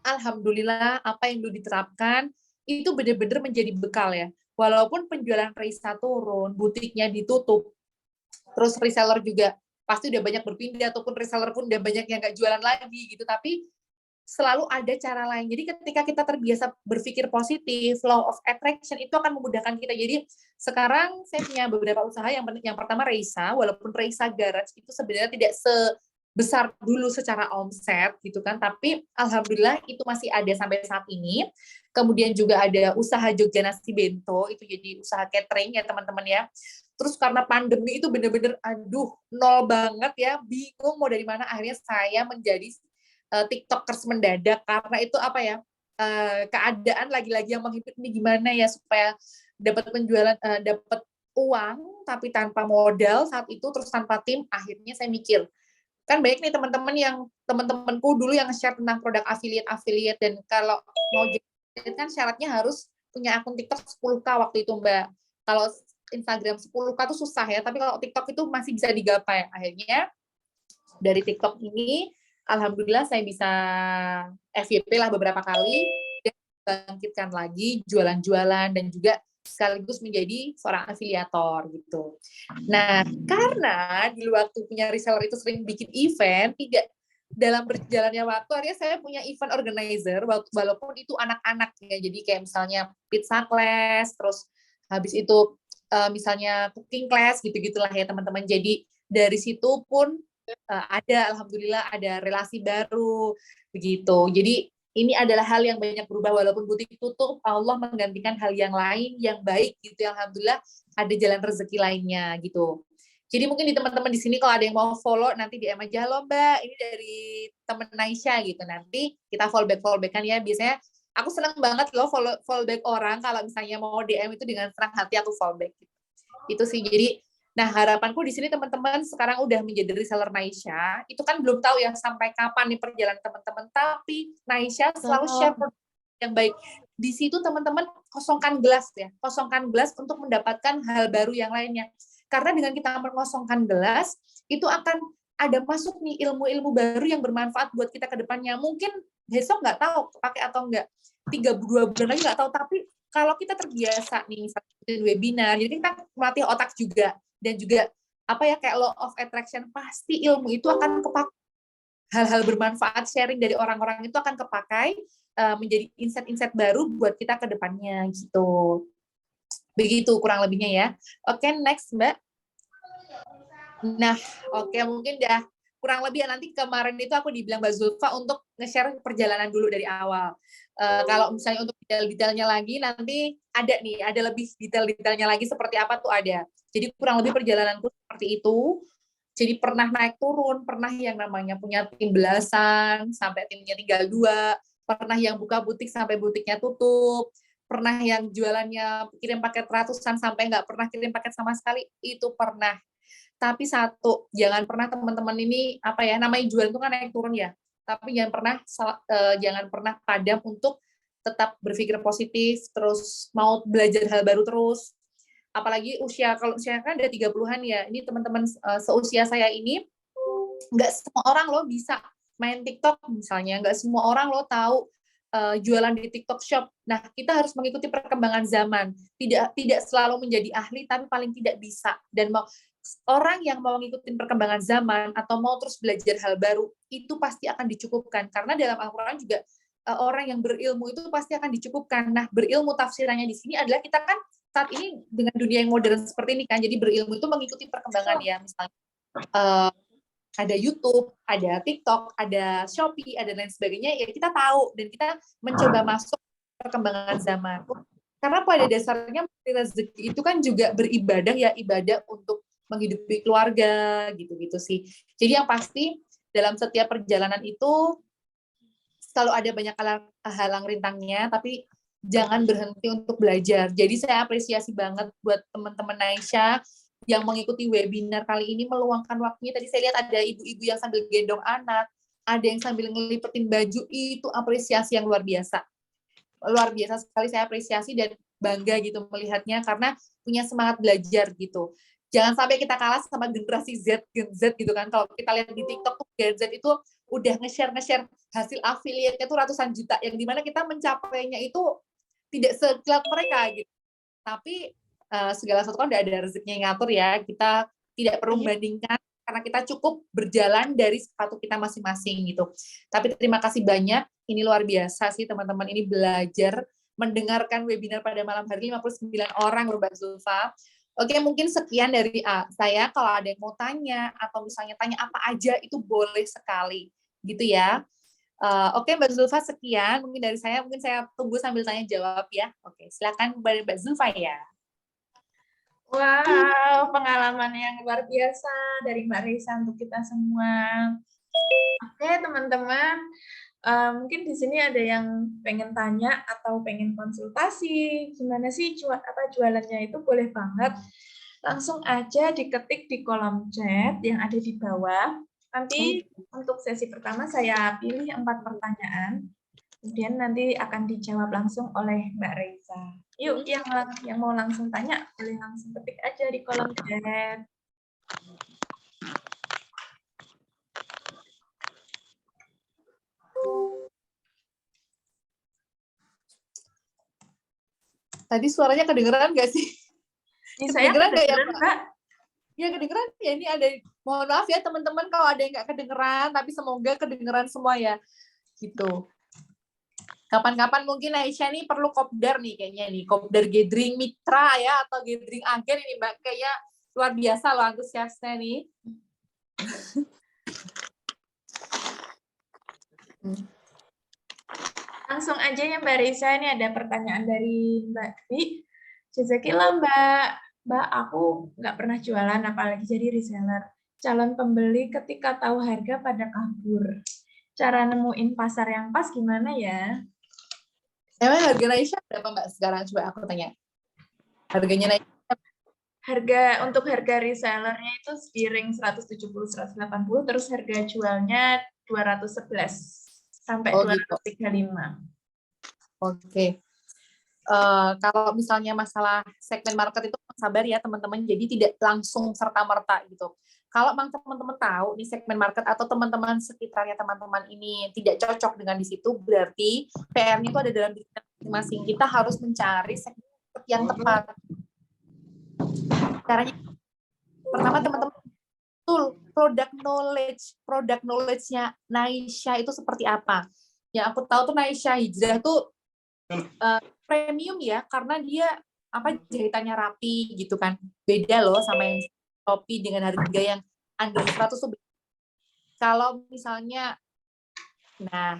alhamdulillah apa yang dulu diterapkan itu benar-benar menjadi bekal ya. Walaupun penjualan Raisa turun, butiknya ditutup, terus reseller juga pasti udah banyak berpindah, ataupun reseller pun udah banyak yang nggak jualan lagi gitu, tapi selalu ada cara lain. Jadi ketika kita terbiasa berpikir positif, law of attraction itu akan memudahkan kita. Jadi sekarang saya punya beberapa usaha. Yang pertama Raisa, walaupun Raisa Garage itu sebenarnya tidak sebesar dulu secara omset gitu kan, tapi alhamdulillah itu masih ada sampai saat ini. Kemudian juga ada usaha Jogja Nasi Bento, itu jadi usaha catering ya teman-teman ya. Terus karena pandemi itu bener-bener nol banget ya, bingung mau dari mana, akhirnya saya menjadi TikTokers mendadak, karena itu keadaan lagi-lagi yang menghimpit ini gimana ya supaya dapat penjualan, dapat uang tapi tanpa modal saat itu, terus tanpa tim. Akhirnya saya mikir, kan banyak nih teman-temanku dulu yang share tentang produk affiliate, dan kalau mau jadi kan syaratnya harus punya akun TikTok 10K waktu itu Mbak. Kalau Instagram 10K tuh susah ya, tapi kalau TikTok itu masih bisa digapai. Akhirnya dari TikTok ini alhamdulillah saya bisa FYP lah beberapa kali, dan bangkitkan lagi jualan-jualan, dan juga sekaligus menjadi seorang afiliator gitu. Nah, karena di waktu punya reseller itu sering bikin event, tidak dalam berjalannya waktu, akhirnya saya punya event organizer, walaupun itu anak-anak ya, jadi kayak misalnya pizza class, terus habis itu misalnya cooking class, gitu-gitulah ya teman-teman. Jadi dari situ pun alhamdulillah ada relasi baru begitu. Jadi ini adalah hal yang banyak berubah, walaupun butik tutup, Allah menggantikan hal yang lain yang baik gitu. Alhamdulillah ada jalan rezeki lainnya gitu. Jadi mungkin di teman-teman di sini kalau ada yang mau follow, nanti DM aja, halo Mbak, ini dari temen Naisha gitu. Nanti kita fallback-fallbackan ya. Biasanya aku senang banget loh fallback orang, kalau misalnya mau DM itu dengan senang hati aku fallback gitu. Itu sih. Jadi nah, harapanku di sini teman-teman sekarang udah menjadi reseller Naisha, itu kan belum tahu ya sampai kapan nih perjalanan teman-teman, tapi Naisha selalu share produk yang baik. Di situ teman-teman kosongkan gelas ya, kosongkan gelas untuk mendapatkan hal baru yang lainnya. Karena dengan kita mengosongkan gelas, itu akan ada masuk nih ilmu-ilmu baru yang bermanfaat buat kita ke depannya. Mungkin besok nggak tahu pakai atau enggak, 2 bulan lagi nggak tahu, tapi kalau kita terbiasa nih webinar, jadi kita melatih otak juga, dan juga kayak law of attraction, pasti ilmu itu akan kepakai, hal-hal bermanfaat sharing dari orang-orang itu akan kepakai menjadi insight-insight baru buat kita ke depannya gitu. Begitu kurang lebihnya ya. Oke, next Mbak. Nah, oke, mungkin dah kurang lebih ya, nanti kemarin itu aku dibilang Mbak Zulfa untuk nge-share perjalanan dulu dari awal. Kalau misalnya untuk detail-detailnya lagi, nanti ada lebih detail-detailnya lagi seperti apa tuh ada. Jadi kurang lebih perjalananku seperti itu. Jadi pernah naik turun, pernah yang namanya punya tim belasan, sampai timnya tinggal 2, pernah yang buka butik sampai butiknya tutup, pernah yang jualannya kirim paket ratusan sampai nggak pernah kirim paket sama sekali, itu pernah. Tapi satu, jangan pernah teman-teman ini namanya jualan itu kan naik turun ya. Tapi jangan pernah padam untuk tetap berpikir positif, terus mau belajar hal baru terus. Apalagi kalau usia kan ada 30-an ya. Ini teman-teman seusia saya ini, nggak semua orang loh bisa main TikTok misalnya, nggak semua orang loh tahu jualan di TikTok Shop. Nah, kita harus mengikuti perkembangan zaman. Tidak selalu menjadi ahli, tapi paling tidak bisa. Dan orang yang mau ngikutin perkembangan zaman atau mau terus belajar hal baru, itu pasti akan dicukupkan. Karena dalam Al-Quran juga orang yang berilmu itu pasti akan dicukupkan. Nah, berilmu tafsirannya di sini adalah kita kan saat ini dengan dunia yang modern seperti ini kan, jadi berilmu itu mengikuti perkembangan ya, misalnya ada YouTube, ada TikTok, ada Shopee, ada lain sebagainya, ya kita tahu dan kita mencoba masuk perkembangan zaman. Karena pada dasarnya rezeki itu kan juga beribadah ya, ibadah untuk menghidupi keluarga gitu-gitu sih. Jadi yang pasti dalam setiap perjalanan itu selalu ada banyak halang rintangnya, tapi jangan berhenti untuk belajar. Jadi saya apresiasi banget buat teman-teman Naisha yang mengikuti webinar kali ini, meluangkan waktunya. Tadi saya lihat ada ibu-ibu yang sambil gendong anak, ada yang sambil ngelipetin baju, itu apresiasi yang luar biasa. Luar biasa sekali, saya apresiasi, dan bangga gitu melihatnya karena punya semangat belajar gitu. Jangan sampai kita kalah sama generasi Gen Z gitu kan. Kalau kita lihat di TikTok tuh Gen Z itu udah nge-share hasil affiliate-nya tuh ratusan juta, yang dimana kita mencapainya itu tidak sekilat mereka gitu. Tapi segala sesuatu kan udah ada rezekinya yang ngatur ya. Kita tidak perlu membandingkan karena kita cukup berjalan dari sepatu kita masing-masing gitu. Tapi terima kasih banyak. Ini luar biasa sih teman-teman, ini belajar mendengarkan webinar pada malam hari 59 orang Mbak Zulfa. Oke, mungkin sekian dari saya. Kalau ada yang mau tanya atau misalnya tanya apa aja itu boleh sekali, gitu ya. Oke, Mbak Zulfa sekian. Mungkin dari saya, mungkin saya tunggu sambil tanya jawab ya. Oke, silakan Mbak Zulfa ya. Wow, pengalaman yang luar biasa dari Mbak Risa untuk kita semua. Oke, teman-teman. Mungkin di sini ada yang pengen tanya atau pengen konsultasi, gimana sih jualannya itu, boleh banget. Langsung aja diketik di kolom chat yang ada di bawah. Nanti untuk sesi pertama saya pilih 4 pertanyaan, kemudian nanti akan dijawab langsung oleh Mbak Reza. Yuk, yang mau langsung tanya, boleh langsung ketik aja di kolom chat. Tadi suaranya kedengeran nggak sih? Ini saya kedengeran, Mbak. Ya kedengeran ya, ini ada, mohon maaf ya teman-teman kalau ada yang nggak kedengeran, tapi semoga kedengeran semua ya, gitu. Kapan-kapan mungkin Aisyah nih perlu kopdar nih kayaknya nih, kopdar gathering mitra ya, atau gathering agen ini Mbak, kayaknya luar biasa loh antusiasnya nih. Langsung aja ya Mbak Risa, ini ada pertanyaan dari Mbak Dwi. Jazakillah Mbak, aku nggak pernah jualan apalagi jadi reseller. Calon pembeli ketika tahu harga pada kabur. Cara nemuin pasar yang pas gimana ya? Emang harga Aisyah berapa Mbak sekarang? Coba aku tanya. Harganya naik? Untuk harga resellernya itu di ring 170-180, terus harga jualnya 211 sampai 235. Oke. Kalau misalnya masalah segmen market itu sabar ya teman-teman, jadi tidak langsung serta-merta gitu. Kalau memang teman-teman tahu di segmen market atau teman-teman sekitarnya teman-teman ini tidak cocok dengan di situ, berarti PR-nya itu ada dalam diri masing-masing. Kita harus mencari segmen yang tepat. Caranya pertama teman-teman product knowledge-nya Naisha itu seperti apa. Yang aku tahu tuh Naisha Hijrah tuh premium ya, karena dia jahitannya rapi gitu kan. Beda loh sama yang Shopee dengan harga yang under 100 tuh. Kalau misalnya, nah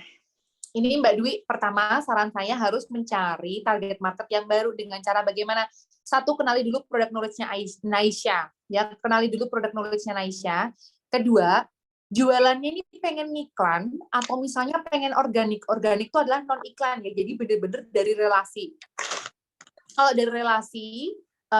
ini Mbak Dwi, pertama saran saya harus mencari target market yang baru dengan cara bagaimana? Satu, kenali dulu produk knowledge-nya Naisha. Ya, kenali dulu produk knowledge-nya Naisha. Kedua, jualannya ini pengen ngiklan atau misalnya pengen organik. Organik itu adalah non-iklan ya, jadi benar-benar dari relasi. Kalau dari relasi,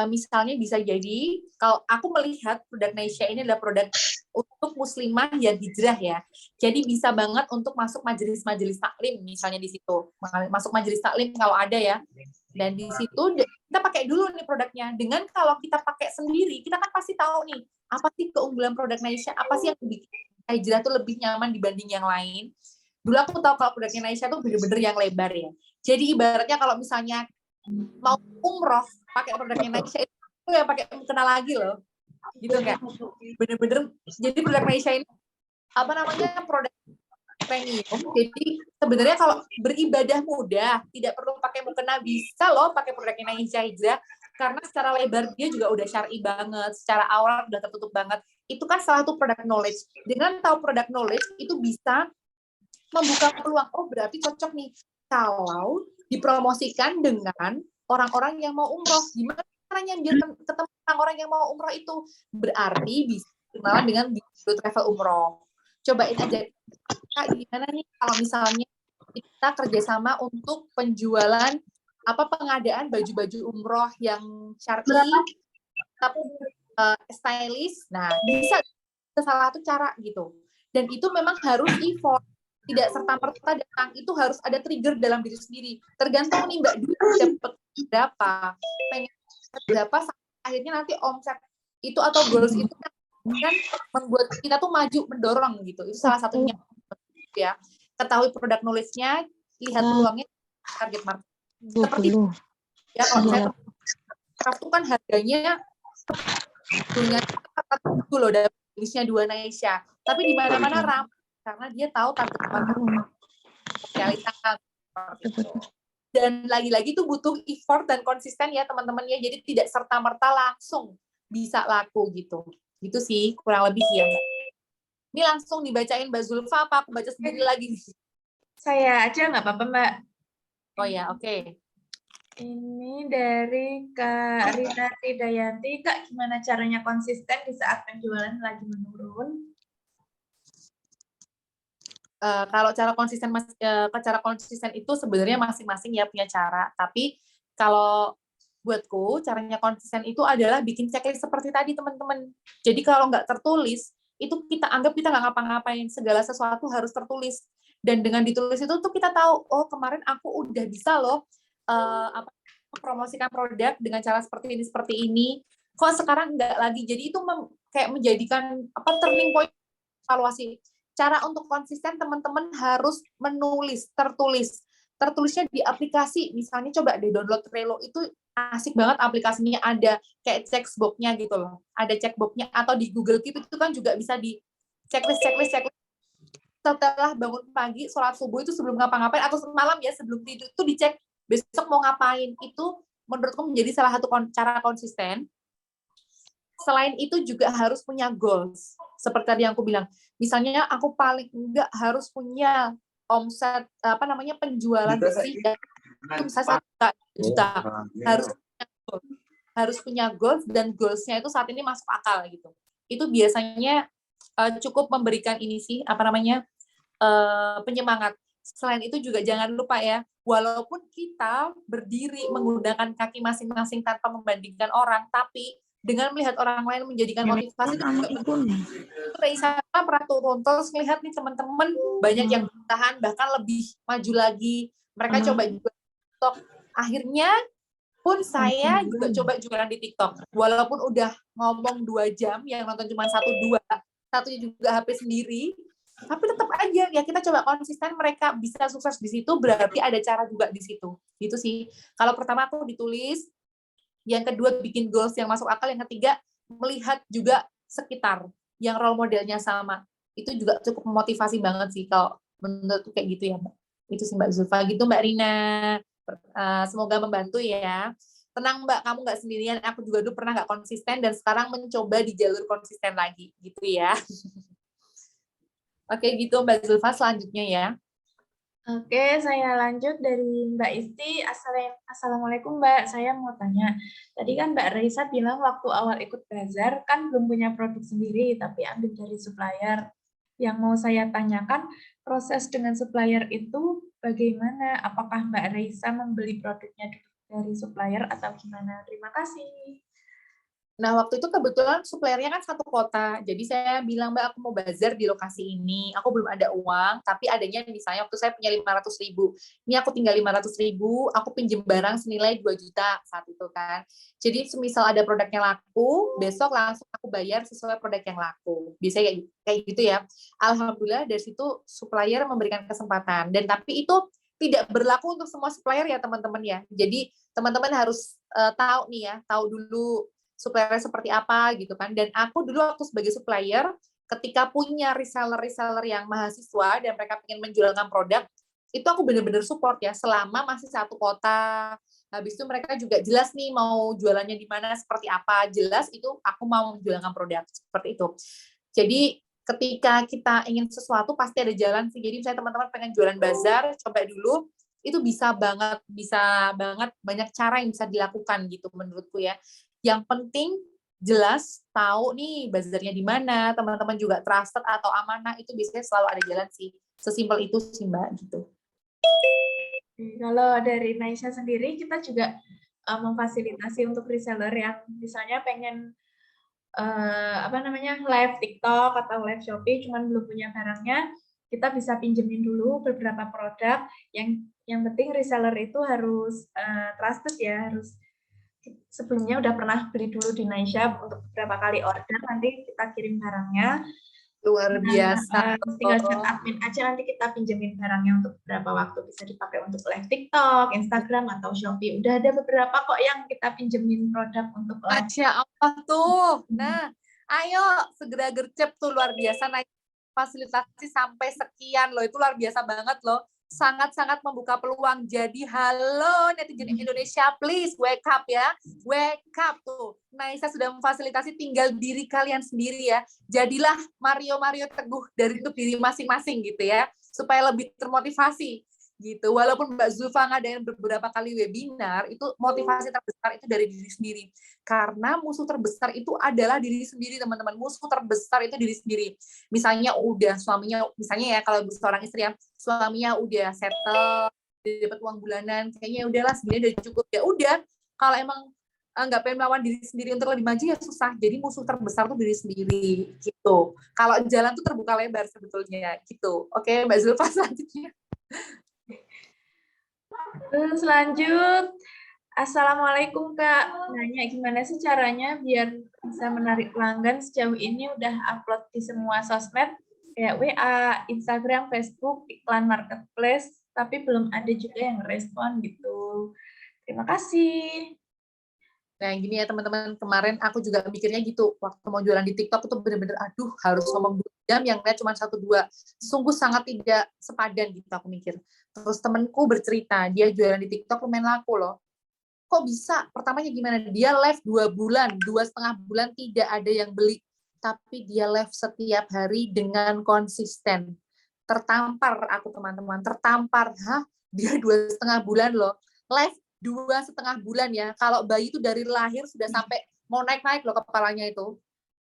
misalnya bisa jadi, kalau aku melihat produk Naisha ini adalah produk untuk muslimah yang hijrah ya. Jadi bisa banget untuk masuk majelis-majelis taklim misalnya di situ. Masuk majelis taklim kalau ada ya. Dan di situ kita pakai dulu nih produknya. Dengan kalau kita pakai sendiri, kita kan pasti tahu nih, apa sih keunggulan produk Naisha, apa sih yang bikin hijrah tuh lebih nyaman dibanding yang lain. Dulu aku tahu kalau produknya Naisha tuh bener-bener yang lebar ya. Jadi ibaratnya kalau misalnya mau umroh pakai produknya Naisha itu ya pakai mukena lagi loh, gitu nggak? Bener-bener jadi produk Naisha ini produk premium. Jadi sebenarnya kalau beribadah mudah, tidak perlu pakai mukena, bisa loh pakai produknya Naisha Hijrah, karena secara lebar dia juga udah syar'i banget, secara aurat udah tertutup banget. Itu kan salah satu produk knowledge. Dengan tahu produk knowledge itu bisa membuka peluang, oh berarti cocok nih kalau dipromosikan dengan orang-orang yang mau umroh. Gimana caranya biar ketemu orang-orang yang mau umroh itu? Berarti bisa kenalan dengan Biro Travel Umroh. Cobain aja, gimana nih kalau misalnya kita kerjasama untuk penjualan pengadaan baju-baju umroh yang syar'i tapi stylish. Nah, bisa salah satu cara gitu. Dan itu memang harus effort. tidak serta-merta datang itu harus ada trigger dalam diri sendiri. Tergantung nih Mbak Dwi dapat berapa, pengen berapa, akhirnya nanti omset itu atau goals itu kan membuat kita tuh maju mendorong gitu. Itu salah satunya ya. Ketahui produk knowledge-nya, lihat peluangnya, target market. Seperti ya kalau saya craft itu kan harganya dengan satu loh dalam bisnisnya Dua Indonesia. Tapi di mana-mana ramai karena dia tahu target market realitas. Dan lagi-lagi itu butuh effort dan konsisten ya teman-teman ya. Jadi tidak serta-merta langsung bisa laku gitu. Gitu sih kurang lebih ya Mbak. Ini langsung dibacain Mbak Zulfa apa aku baca sendiri lagi nih? Saya aja nggak apa-apa, Mbak. Oh ya, oke. Ini dari Kak Rina Tridayanti. Kak, gimana caranya konsisten di saat penjualan lagi menurun? Kalau cara konsisten itu sebenarnya masing-masing ya punya cara. Tapi kalau buatku caranya konsisten itu adalah bikin checklist seperti tadi teman-teman. Jadi kalau nggak tertulis itu kita anggap kita nggak ngapa-ngapain, segala sesuatu harus tertulis. Dan dengan ditulis itu tuh kita tahu, oh kemarin aku udah bisa loh promosikan produk dengan cara seperti ini. Kok sekarang nggak lagi? Jadi itu kayak menjadikan turning point evaluasi. Cara untuk konsisten teman-teman harus menulis, tertulis. Tertulisnya di aplikasi, misalnya coba deh download Trello, itu asik banget aplikasinya, ada kayak checkbox-nya gitu loh. Ada checkbox-nya, atau di Google Keep itu kan juga bisa di checklist. Setelah bangun pagi, sholat subuh itu sebelum ngapa-ngapain, atau malam ya sebelum tidur, itu dicek besok mau ngapain. Itu menurutku menjadi salah satu cara konsisten. Selain itu juga harus punya goals. Seperti tadi yang aku bilang, misalnya aku paling enggak harus punya omset penjualan bersih itu bisa 1 juta. Harus punya goals dan goals-nya itu saat ini masuk akal gitu. Itu biasanya cukup memberikan ini sih penyemangat. Selain itu juga jangan lupa ya, walaupun kita berdiri menggunakan kaki masing-masing tanpa membandingkan orang, tapi dengan melihat orang lain menjadikan motivasi itu Reisa pernah turun terus melihat nih teman-teman banyak yang bertahan bahkan lebih maju lagi, mereka coba juga TikTok, akhirnya pun saya juga coba jualan di TikTok walaupun udah ngomong 2 jam yang nonton cuma 1-2, satunya juga HP sendiri, tapi tetap aja ya kita coba konsisten, mereka bisa sukses di situ berarti ada cara juga di situ. Gitu sih. Kalau pertama aku ditulis, yang kedua bikin goals yang masuk akal, yang ketiga melihat juga sekitar yang role modelnya sama. Itu juga cukup memotivasi banget sih kalau menurutku kayak gitu ya Mbak. Itu sih Mbak Zulfa, gitu Mbak Rina. Semoga membantu ya. Tenang Mbak, kamu nggak sendirian, aku juga dulu pernah nggak konsisten dan sekarang mencoba di jalur konsisten lagi gitu ya. Oke gitu Mbak Zulfa, selanjutnya ya. Oke, saya lanjut dari Mbak Isti. Assalamualaikum Mbak, saya mau tanya. Tadi kan Mbak Raisa bilang waktu awal ikut bazar kan belum punya produk sendiri, tapi ambil dari supplier. Yang mau saya tanyakan, proses dengan supplier itu bagaimana? Apakah Mbak Raisa membeli produknya dari supplier atau gimana? Terima kasih. Nah, waktu itu kebetulan suppliernya kan satu kota. Jadi saya bilang, Mbak, aku mau bazar di lokasi ini. Aku belum ada uang, tapi adanya misalnya waktu saya punya 500.000. Ini aku tinggal 500.000, aku pinjem barang senilai 2 juta saat itu kan. Jadi semisal ada produknya laku, besok langsung aku bayar sesuai produk yang laku. Biasanya kayak gitu ya. Alhamdulillah dari situ supplier memberikan kesempatan. Dan tapi itu tidak berlaku untuk semua supplier ya teman-teman ya. Jadi teman-teman harus tahu nih ya, tahu dulu supplier seperti apa gitu kan. Dan aku dulu waktu sebagai supplier, ketika punya reseller yang mahasiswa dan mereka ingin menjualkan produk, itu aku benar-benar support ya selama masih satu kota. Habis itu mereka juga jelas nih mau jualannya di mana, seperti apa, jelas itu aku mau menjualkan produk seperti itu. Jadi ketika kita ingin sesuatu pasti ada jalan sih. Jadi misalnya teman-teman pengen jualan bazar, coba dulu, itu bisa banget banyak cara yang bisa dilakukan gitu menurutku ya. Yang penting jelas tahu nih bazarnya di mana, teman-teman juga trusted atau amanah, itu biasanya selalu ada jalan sih. Sesimpel itu sih Mbak gitu. Kalau dari Naisha sendiri, kita juga memfasilitasi untuk reseller yang misalnya pengen live TikTok atau live Shopee, cuman belum punya barangnya. kita bisa pinjemin dulu beberapa produk. Yang penting reseller itu harus trusted ya, harus sebelumnya udah pernah beli dulu di Naisha untuk beberapa kali order, nanti kita kirim barangnya. Luar biasa. Tinggal chat admin aja, nanti kita pinjemin barangnya untuk beberapa waktu, bisa dipakai untuk live TikTok, Instagram, atau Shopee. Udah ada beberapa kok yang kita pinjemin produk untuk live. Masya Allah tuh. Nah, ayo segera gercep tuh, luar biasa, naik fasilitasi sampai sekian loh, itu luar biasa banget loh. Sangat-sangat membuka peluang. Jadi halo netizen Indonesia, please wake up ya. Wake up tuh. Naisha sudah memfasilitasi, tinggal diri kalian sendiri ya. Jadilah Mario Teguh dari untuk diri masing-masing gitu ya. Supaya lebih termotivasi gitu. Walaupun Mbak Zulfa ngadain beberapa kali webinar, itu motivasi terbesar itu dari diri sendiri. Karena musuh terbesar itu adalah diri sendiri, teman-teman. Musuh terbesar itu diri sendiri. Misalnya udah suaminya, misalnya ya kalau seorang istri ya, suaminya udah settle, dapat uang bulanan, kayaknya udahlah segini udah cukup. Ya udah, kalau emang nggak pengen melawan diri sendiri untuk lebih maju ya susah. Jadi musuh terbesar tuh diri sendiri gitu. Kalau jalan tuh terbuka lebar sebetulnya gitu. Oke, Mbak Zulfa selanjutnya. Terus lanjut. Assalamualaikum Kak. Nanya gimana sih caranya biar bisa menarik pelanggan, sejauh ini udah upload di semua sosmed kayak WA, Instagram, Facebook, iklan marketplace, tapi belum ada juga yang respon gitu. Terima kasih. Nah, gini ya teman-teman, kemarin aku juga mikirnya gitu, waktu mau jualan di TikTok itu bener-bener, aduh harus ngomong 2 jam, yang lihat cuma 1-2. Sungguh sangat tidak sepadan gitu aku mikir. Terus temenku bercerita, dia jualan di TikTok lumayan laku loh. Kok bisa? Pertamanya gimana? Dia live 2 bulan, 2,5 bulan tidak ada yang beli. Tapi dia live setiap hari dengan konsisten. Tertampar aku teman-teman, tertampar. Hah? Dia 2,5 bulan loh. Live 2,5 bulan ya. Kalau bayi itu dari lahir sudah sampai mau naik-naik loh kepalanya itu.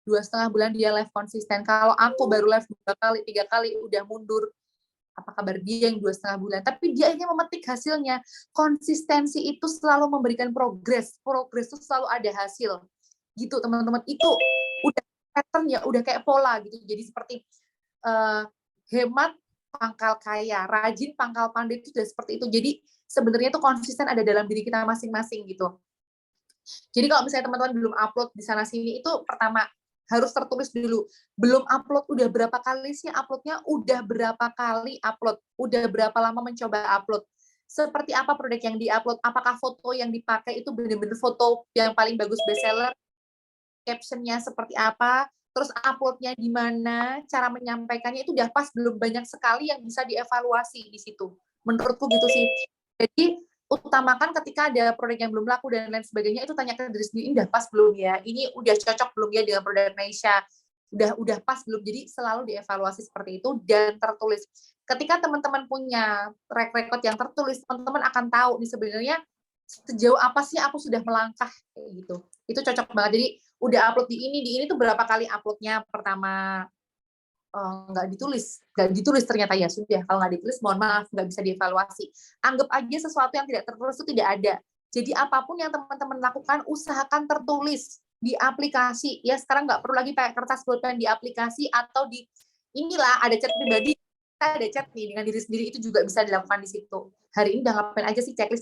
2,5 bulan dia live konsisten. Kalau aku baru live 2 kali, 3 kali udah mundur. Apa kabar dia yang 2,5 bulan? Tapi dia ini memetik hasilnya. Konsistensi itu selalu memberikan progres. Progres itu selalu ada hasil. Gitu teman-teman. Itu udah pattern ya, udah kayak pola gitu. Jadi seperti hemat pangkal kaya, rajin pangkal pandai, itu sudah seperti itu. Jadi sebenarnya itu konsisten ada dalam diri kita masing-masing gitu. Jadi kalau misalnya teman-teman belum upload di sana sini, itu pertama harus tertulis dulu. Belum upload, udah berapa kali sih uploadnya? Udah berapa kali upload? Udah berapa lama mencoba upload? Seperti apa produk yang diupload? Apakah foto yang dipakai itu benar-benar foto yang paling bagus bestseller? Captionnya seperti apa? Terus uploadnya di mana? Cara menyampaikannya itu udah pas belum? Banyak sekali yang bisa dievaluasi di situ. Menurutku gitu sih. Jadi utamakan ketika ada produk yang belum laku dan lain sebagainya, itu tanya ke diri sendiri, ini udah pas belum ya? Ini udah cocok belum ya dengan produk Naisha? Udah pas belum? Jadi selalu dievaluasi seperti itu dan tertulis. Ketika teman-teman punya track record yang tertulis, teman-teman akan tahu nih sebenarnya sejauh apa sih aku sudah melangkah kayak gitu. Itu cocok banget. Jadi udah upload di ini tuh berapa kali uploadnya? Pertama nggak ditulis ternyata, ya sudah, kalau nggak ditulis mohon maaf, nggak bisa dievaluasi. Anggap aja sesuatu yang tidak tertulis itu tidak ada. Jadi apapun yang teman-teman lakukan, usahakan tertulis di aplikasi ya. Sekarang nggak perlu lagi pakai kertas pulpen, di aplikasi atau di inilah ada chat pribadi, ada chat nih dengan diri sendiri, itu juga bisa dilakukan di situ. Hari ini udah ngapain aja sih, checklist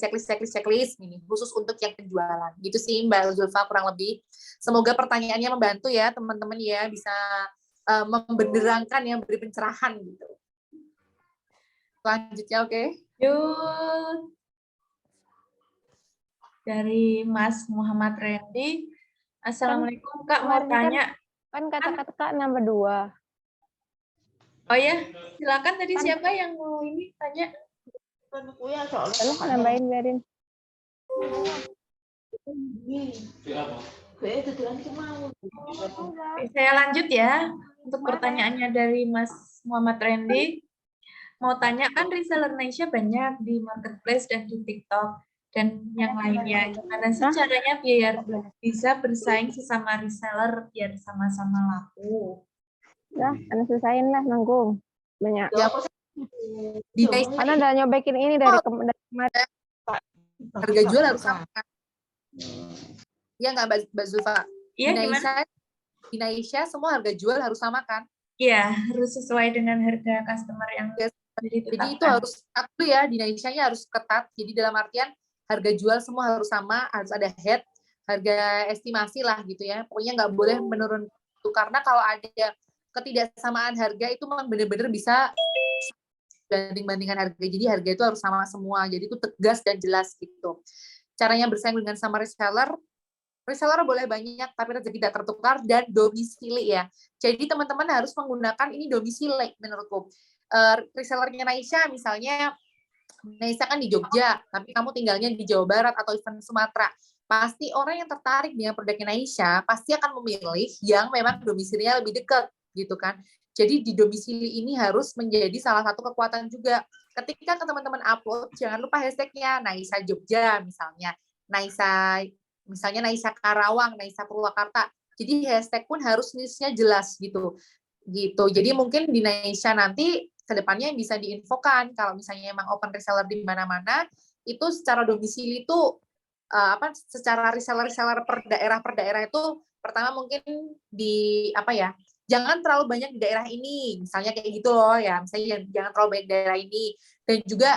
ini khusus untuk yang penjualan gitu sih Mbak Zulfa, kurang lebih. Semoga pertanyaannya membantu ya teman-teman ya, bisa membenderangkan, yang beri pencerahan gitu. Selanjutnya, oke. Yuk. Dari Mas Muhammad Randy. Assalamualaikum Kak, mau tanya. Kan kata-kata Kak nambah 2. Oh ya, silakan tadi siapa yang mau ini tanya? Lalu nambahin biarin. Saya lanjut ya. Untuk pertanyaannya dari Mas Muhammad Randy. Mau tanya, kan reseller Naisha banyak di marketplace dan di TikTok dan yang lainnya. Gimana sih caranya biar bisa bersaing sesama reseller biar sama-sama laku? Nah, Anda selesain lah nanggung. Banyak. Ya, di Naisha Karena udah nyobekin ini dari kemarin. harga jual harus sama. Iya nggak Mbak Zulfa? Iya, gimana? Di Naisha semua harga jual harus sama kan? Iya, harus sesuai dengan harga customer yang Yes. Jadi itu ditetapkan. harus ketat tuh ya, di Indonesia-nya harus ketat. Jadi dalam artian harga jual semua harus sama, harus ada head, harga estimasi lah gitu ya. Pokoknya nggak boleh menurun itu, karena kalau ada ketidaksamaan harga itu memang benar-benar bisa banding-bandingkan harga. Jadi harga itu harus sama semua. Jadi itu tegas dan jelas gitu. Caranya bersaing dengan sama reseller boleh banyak, tapi rezeki tidak tertukar dan domisili ya. Jadi teman-teman harus menggunakan ini domisili menurutku. Resellernya Naisha misalnya, Naisha kan di Jogja, tapi kamu tinggalnya di Jawa Barat atau even Sumatera. Pasti orang yang tertarik dengan produknya Naisha pasti akan memilih yang memang domisilinya lebih dekat gitu kan. Jadi di domisili ini harus menjadi salah satu kekuatan juga. Ketika teman-teman upload, jangan lupa hashtagnya Naisha Jogja misalnya. Naisha misalnya Naisha Karawang, Naisha Purwakarta. Jadi hashtag pun harus niche-nya jelas gitu. Jadi mungkin di Naisha nanti kedepannya yang bisa diinfokan kalau misalnya emang open reseller di mana-mana, itu secara domisili itu secara reseller per daerah itu pertama mungkin di apa ya, jangan terlalu banyak di daerah ini, misalnya kayak gitu loh ya, misalnya jangan terlalu banyak di daerah ini. Dan juga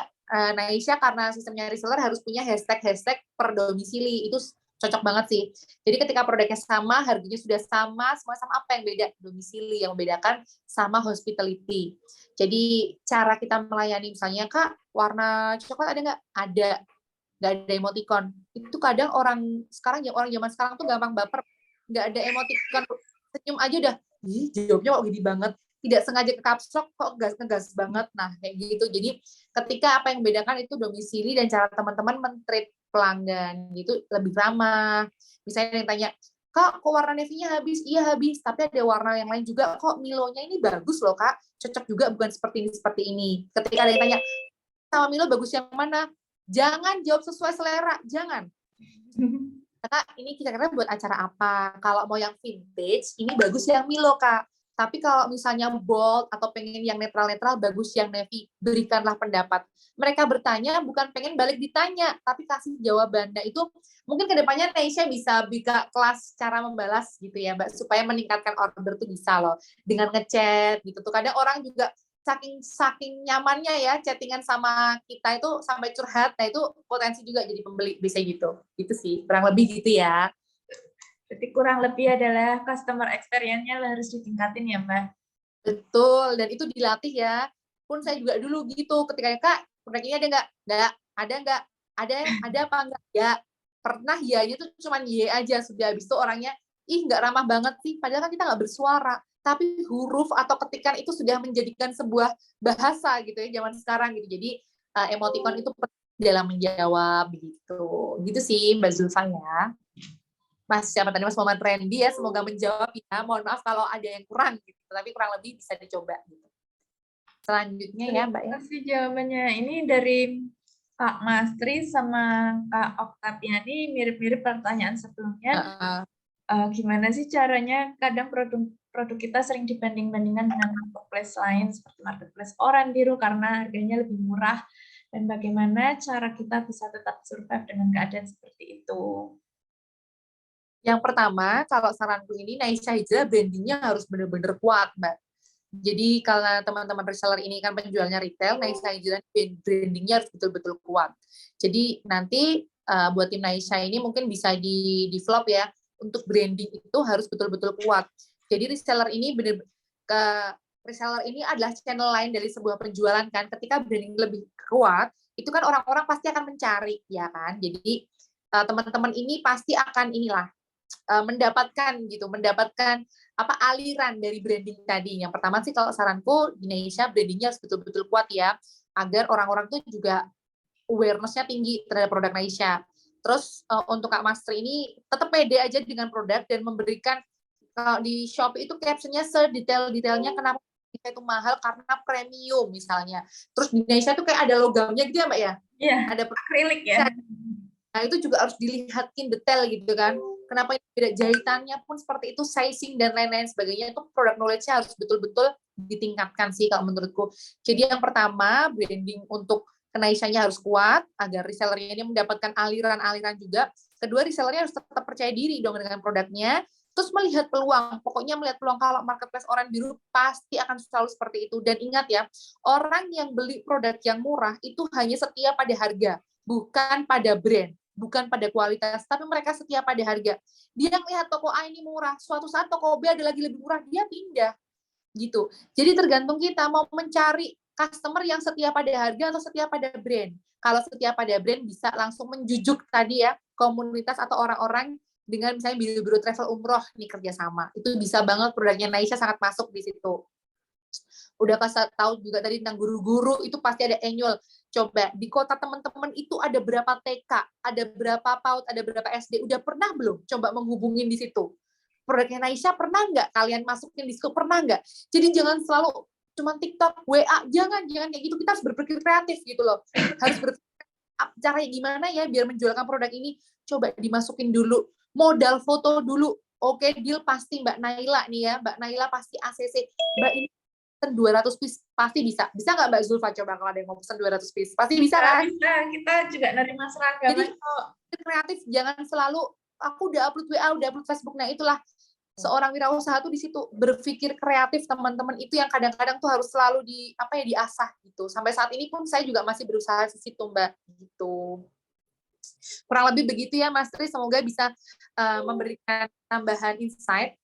Naisha karena sistemnya reseller harus punya hashtag per domisili, itu cocok banget sih. Jadi ketika produknya sama, harganya sudah sama, semua sama, apa yang beda? Domisili yang membedakan sama hospitality. Jadi cara kita melayani misalnya, Kak, warna coklat ada nggak? Ada. Nggak ada emoticon. Itu kadang orang zaman sekarang tuh gampang baper. Nggak ada emoticon, senyum aja udah, ih jawabnya kok gini banget. Tidak sengaja ke caps lock kok ngegas banget. Nah, kayak gitu. Jadi ketika apa yang membedakan itu domisili dan cara teman-teman men-treat pelanggan gitu lebih ramah. Misalnya yang tanya, Kak, kok warna navy-nya habis? Iya habis, tapi ada warna yang lain juga. Kok Milo-nya ini bagus loh, Kak. Cocok juga, bukan seperti ini. Ketika ada yang tanya, sama Milo bagus yang mana? Jangan jawab sesuai selera, jangan. Karena ini kira-kira buat acara apa? Kalau mau yang vintage, ini bagus yang Milo, Kak. Tapi kalau misalnya bold atau pengen yang netral-netral, bagus yang navy. Berikanlah pendapat. Mereka bertanya bukan pengen balik ditanya, tapi kasih jawaban. Nah itu mungkin kedepannya Naisha bisa buka kelas cara membalas gitu ya, Mbak, supaya meningkatkan order tuh bisa loh. Dengan ngechat gitu tuh. Kadang orang juga saking nyamannya ya chattingan sama kita itu sampai curhat. Nah itu potensi juga jadi pembeli, bisa gitu. Gitu sih, kurang lebih gitu ya. Jadi kurang lebih adalah customer experience-nya harus ditingkatin ya, Mbak. Betul, dan itu dilatih ya. Pun saya juga dulu gitu, ketika Kak, produknya ada nggak? Nggak. Ada nggak? Ada apa nggak? Ya. Pernah ya-nya tuh cuman ye aja, sudah habis itu orangnya, ih nggak ramah banget sih, padahal kan kita nggak bersuara. Tapi huruf atau ketikan itu sudah menjadikan sebuah bahasa gitu ya, zaman sekarang gitu. Jadi emoticon itu dalam menjawab gitu. Gitu sih Mbak Zulfa ya. Mas siapa tadi Mas Muhammad Randy ya, semoga menjawab ya. Mohon maaf kalau ada yang kurang gitu, tapi kurang lebih bisa dicoba gitu. Selanjutnya ya Mbak ya. Terima kasih jawabannya. Ini dari Kak Mastri sama Kak Oktavia ini mirip-mirip pertanyaan sebelumnya. Gimana sih caranya kadang produk kita sering dibanding-bandingkan dengan marketplace lain seperti marketplace Oran Biru karena harganya lebih murah, dan bagaimana cara kita bisa tetap survive dengan keadaan seperti itu? Yang pertama, kalau saranku ini Naisha Hijrah brandingnya harus benar-benar kuat, Mbak. Jadi kalau teman-teman reseller ini kan penjualnya retail, Naisha Hijrah brandingnya harus betul-betul kuat. Jadi nanti buat tim Naisha ini mungkin bisa di-develop ya, untuk branding itu harus betul-betul kuat. Jadi reseller ini reseller ini adalah channel lain dari sebuah penjualan kan. Ketika branding lebih kuat, itu kan orang-orang pasti akan mencari, ya kan. Jadi teman-teman ini pasti akan mendapatkan aliran dari branding tadi. Yang pertama sih kalau saranku di Indonesia brandingnya harus betul-betul kuat ya, agar orang-orang tuh juga awareness-nya tinggi terhadap produk Indonesia. Terus untuk Kak Master ini tetap pede aja dengan produk dan memberikan, kalau di Shopee itu captionnya sedetail-detailnya kenapa itu mahal, karena premium misalnya. Terus di Indonesia tuh kayak ada logamnya gitu ya Mbak ya? Iya, ada akrilik ya. Nah itu juga harus dilihatin detail gitu kan. Kenapa beda jahitannya pun seperti itu, sizing dan lain-lain sebagainya, itu product knowledge-nya harus betul-betul ditingkatkan sih kalau menurutku. Jadi yang pertama, branding untuk Naisha-nya harus kuat agar resellernya ini mendapatkan aliran-aliran juga. Kedua, resellernya harus tetap percaya diri dong dengan produknya. Terus melihat peluang, pokoknya melihat peluang. Kalau marketplace orang biru pasti akan selalu seperti itu. Dan ingat ya, orang yang beli produk yang murah itu hanya setia pada harga, bukan pada brand, bukan pada kualitas, tapi mereka setia pada harga. Dia melihat toko A ini murah, suatu saat toko B ada lagi lebih murah, dia pindah gitu. Jadi tergantung kita mau mencari customer yang setia pada harga atau setia pada brand. Kalau setia pada brand bisa langsung menjujuk tadi ya komunitas atau orang-orang dengan misalnya biro-biro travel umroh nih kerjasama. Itu bisa banget, produknya Naisha sangat masuk di situ. Udah kasih tahu juga tadi tentang guru-guru, itu pasti ada annual. Coba di kota teman-teman itu ada berapa TK, ada berapa PAUD, ada berapa SD. Udah pernah belum coba menghubungin di situ? Produknya Naisha pernah nggak kalian masukin di situ? Pernah nggak? Jadi jangan selalu cuma TikTok, WA, jangan kayak gitu. Kita harus berpikir kreatif gitu loh. Harus berpikir caranya gimana ya biar menjualkan produk ini. Coba dimasukin dulu, modal foto dulu. Oke, deal pasti Mbak Naila nih ya. Mbak Naila pasti ACC. Mbak ini pesen 200 piece pasti bisa. Bisa nggak Mbak Zulfa coba kalau ada yang mau pesen 200 piece? Pasti bisa kan? Bisa, kita juga nerima seragam. Jadi kreatif, jangan selalu aku udah upload WA, udah upload Facebook. Nah, itulah seorang wirausaha tuh di situ berpikir kreatif, teman-teman, itu yang kadang-kadang tuh harus selalu diasah gitu. Sampai saat ini pun saya juga masih berusaha di situ, Mbak, gitu. Kurang lebih begitu ya, Mas Tri. Semoga bisa memberikan tambahan insight.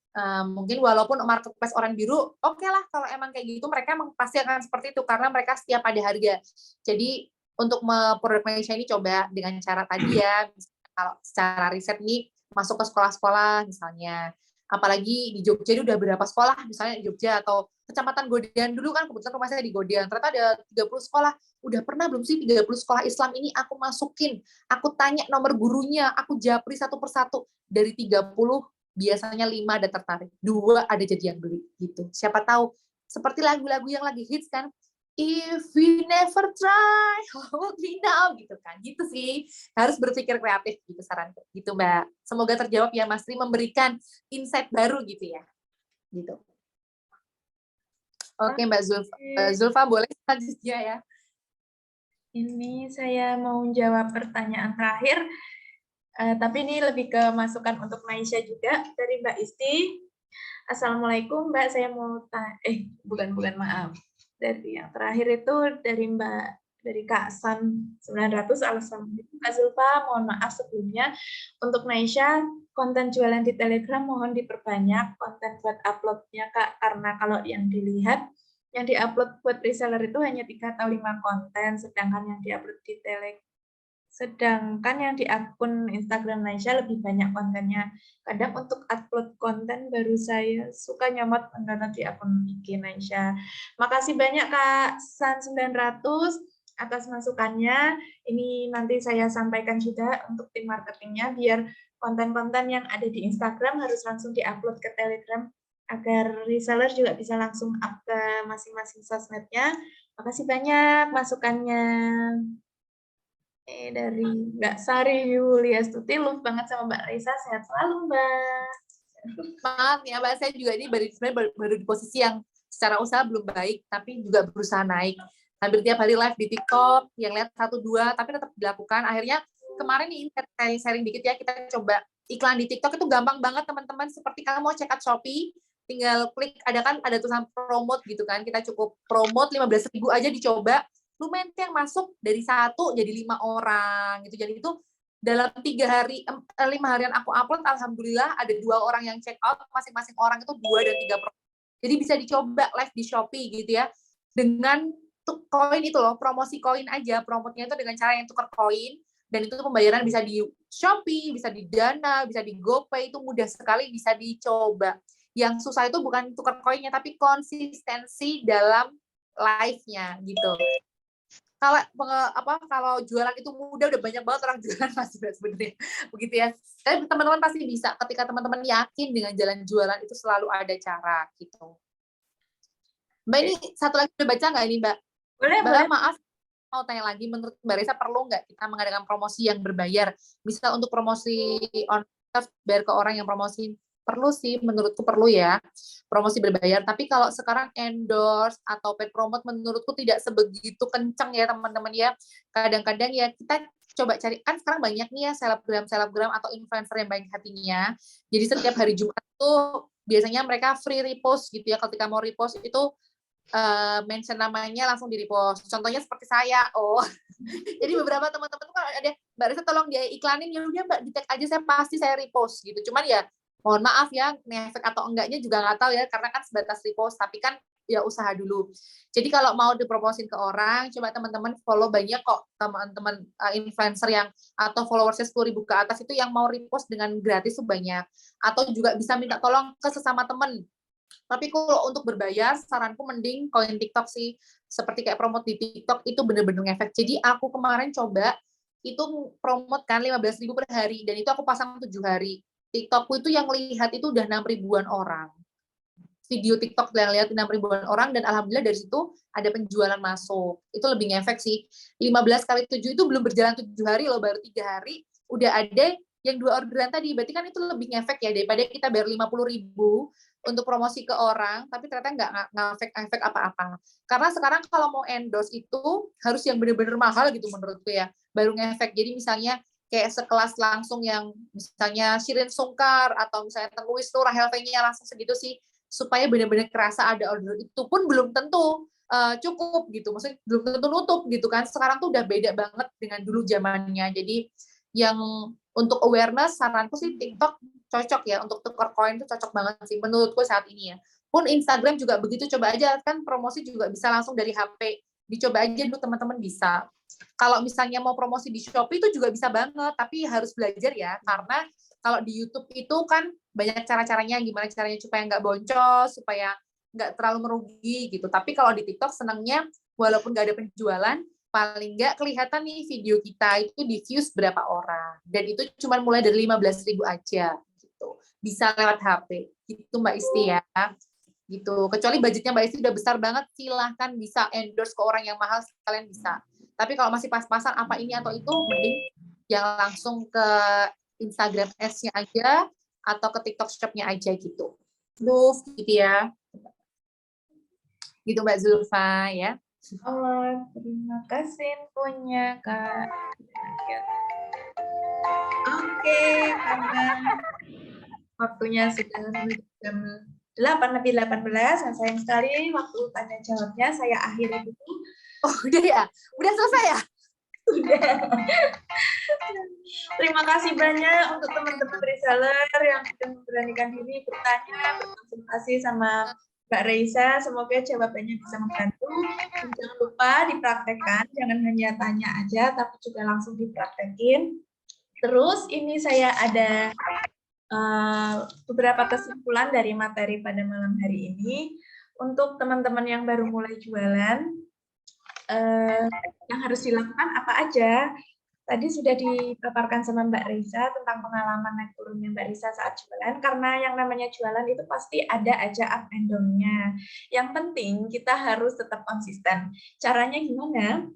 Mungkin walaupun marketplace orang biru, oke lah kalau emang kayak gitu, mereka emang pasti akan seperti itu karena mereka setia pada harga. Jadi untuk produk Malaysia ini coba dengan cara tadi ya, kalau secara riset nih masuk ke sekolah-sekolah misalnya. Apalagi di Jogja udah berapa sekolah, misalnya di Jogja atau Kecamatan Godean dulu kan, kebetulan rumah saya di Godean, ternyata ada 30 sekolah. Udah pernah belum sih 30 sekolah Islam ini aku masukin, aku tanya nomor gurunya, aku japri satu persatu. Dari 30, biasanya 5 ada tertarik, 2 ada jadi yang beli gitu. Siapa tahu, seperti lagu-lagu yang lagi hits kan, if we never try, how would we know, gitu kan. Gitu sih, harus berpikir kreatif gitu saranku. Gitu Mbak. Semoga terjawab ya Mas Tri, memberikan insight baru gitu ya. Gitu. Oke Mbak Zulfa. Mbak Zulfa boleh selanjutnya ya. Ini saya mau jawab pertanyaan terakhir, tapi ini lebih ke masukan untuk Naisha juga dari Mbak Isti. Assalamualaikum Mbak, saya mau bukan maaf. Dari yang terakhir itu dari Kak San 900. Assalamualaikum Kak Zulfa, mohon maaf sebelumnya. Untuk Naisha, konten jualan di Telegram mohon diperbanyak konten buat uploadnya Kak, karena kalau yang dilihat yang diupload buat reseller itu hanya 3 atau 5 konten, sedangkan yang diupload di akun Instagram Naisha lebih banyak kontennya. Kadang untuk upload konten baru saya suka nyomot di akun IG Naisha. Makasih banyak Kak San 900 atas masukannya. Ini nanti saya sampaikan juga untuk tim marketingnya biar konten-konten yang ada di Instagram harus langsung diupload ke Telegram agar reseller juga bisa langsung up ke masing-masing sosmednya. Makasih banyak masukannya. Dari Mbak Sari Yulia Stuti, love banget sama Mbak Raisa, sehat selalu Mbak. Maaf ya Mbak, saya juga ini baru di posisi yang secara usaha belum baik, tapi juga berusaha naik. Hampir tiap hari live di TikTok, yang lihat 1-2, tapi tetap dilakukan. Akhirnya kemarin nih sharing dikit ya, kita coba iklan di TikTok itu gampang banget teman-teman. Seperti kamu mau check out Shopee, tinggal klik, ada tulisan promote gitu kan, kita cukup promote 15.000 aja dicoba, lumayan yang masuk dari 1 jadi 5 orang gitu. Jadi itu dalam 5 harian aku upload, alhamdulillah ada 2 orang yang check out, masing-masing orang itu 2 dan 3 promosi. Jadi bisa dicoba live di Shopee gitu ya, dengan koin itu loh, promosi koin aja, promotnya itu dengan cara yang tukar koin, dan itu pembayaran bisa di Shopee, bisa di Dana, bisa di GoPay, itu mudah sekali, bisa dicoba. Yang susah itu bukan tukar koinnya, tapi konsistensi dalam live-nya gitu. Kalau jualan itu mudah, udah banyak banget orang jualan pasti sebenarnya begitu ya. Tapi teman-teman pasti bisa ketika teman-teman yakin dengan jalan jualan itu selalu ada cara gitu. Mbak ini satu lagi udah baca nggak ini Mbak? Boleh. Maaf mau tanya lagi, menurut Mbak Risa perlu nggak kita mengadakan promosi yang berbayar? Misal untuk promosi on bayar ke orang yang promosiin perlu sih, menurutku perlu ya promosi berbayar. Tapi kalau sekarang endorse atau paid promote menurutku tidak sebegitu kencang ya teman-teman ya. Kadang-kadang ya kita coba cari, kan sekarang banyak nih ya selebgram atau influencer yang baik hatinya. Jadi setiap hari Jumat tuh biasanya mereka free repost gitu ya. Ketika mau repost itu mention namanya langsung di repost. Contohnya seperti saya. Jadi beberapa teman-teman tuh kan ada, Mbak Risa tolong dia iklanin, ya udah Mbak, di tag aja, saya pasti saya repost gitu. Cuman ya mohon maaf ya, ngefek atau enggaknya juga nggak tahu ya, karena kan sebatas repost, tapi kan ya usaha dulu. Jadi kalau mau diproposin ke orang, coba teman-teman follow, banyak kok teman-teman influencer yang atau followersnya 10.000 ke atas itu yang mau repost dengan gratis tuh banyak. Atau juga bisa minta tolong ke sesama teman. Tapi kalau untuk berbayar, saranku mending koin TikTok sih. Seperti kayak promote di TikTok itu bener-bener ngefek. Jadi aku kemarin coba itu promote kan 15.000 per hari, dan itu aku pasang 7 hari. TikTokku itu yang lihat itu udah 6 ribuan orang. Video TikTok yang lihat 6 ribuan orang, dan alhamdulillah dari situ ada penjualan masuk. Itu lebih ngefek sih. 15 kali 7 itu belum berjalan 7 hari loh, baru 3 hari udah ada yang 2 orderan tadi. Berarti kan itu lebih ngefek ya daripada kita bayar 50.000 untuk promosi ke orang, tapi ternyata nggak ngefek apa-apa. Karena sekarang kalau mau endorse itu harus yang bener-bener mahal gitu menurutku ya, baru ngefek. Jadi misalnya kayak sekelas langsung yang misalnya Shirin Sungkar atau misalnya Tengku Wisnu, Rahel V-nya langsung segitu sih, supaya benar-benar kerasa ada order. Itu pun belum tentu cukup gitu, maksudnya belum tentu nutup gitu kan. Sekarang tuh udah beda banget dengan dulu zamannya. Jadi yang untuk awareness, saranku sih TikTok cocok ya, untuk tukar koin itu cocok banget sih menurutku saat ini ya. Pun Instagram juga begitu, coba aja kan, promosi juga bisa langsung dari HP. Dicoba aja dulu teman-teman, bisa. Kalau misalnya mau promosi di Shopee itu juga bisa banget, tapi harus belajar ya, karena kalau di YouTube itu kan banyak cara-caranya, gimana caranya supaya nggak boncos, supaya nggak terlalu merugi gitu. Tapi kalau di TikTok senangnya walaupun nggak ada penjualan, paling nggak kelihatan nih video kita itu di views berapa orang, dan itu cuma mulai dari 15.000 aja gitu, bisa lewat HP gitu Mbak Isti ya, gitu. Kecuali budgetnya Mbak Isti udah besar banget, silahkan bisa endorse ke orang yang mahal, kalian bisa. Tapi kalau masih pas-pasan apa ini atau itu, mending yang langsung ke Instagram Ads-nya aja atau ke TikTok Shop-nya aja gitu. Move gitu ya, gitu Mbak Zulfa ya. Terima kasih infonya Kak. Oke, karena waktunya sudah jam 8:18, sayang sekali waktu tanya jawabnya saya akhiri dulu. Udah ya? Udah selesai ya? Sudah. Terima kasih banyak untuk teman-teman reseller yang sudah memberanikan diri bertanya, berkonsultasi sama Mbak Reisa. Semoga jawabannya bisa membantu. Dan jangan lupa dipraktekkan, jangan hanya tanya aja, tapi juga langsung dipraktekin. Terus ini saya ada beberapa kesimpulan dari materi pada malam hari ini. Untuk teman-teman yang baru mulai jualan, yang harus dilakukan apa aja? Tadi sudah dipaparkan sama Mbak Risa tentang pengalaman naik turunnya Mbak Risa saat jualan, karena yang namanya jualan itu pasti ada aja up and down-nya. Yang penting kita harus tetap konsisten. Caranya gimana?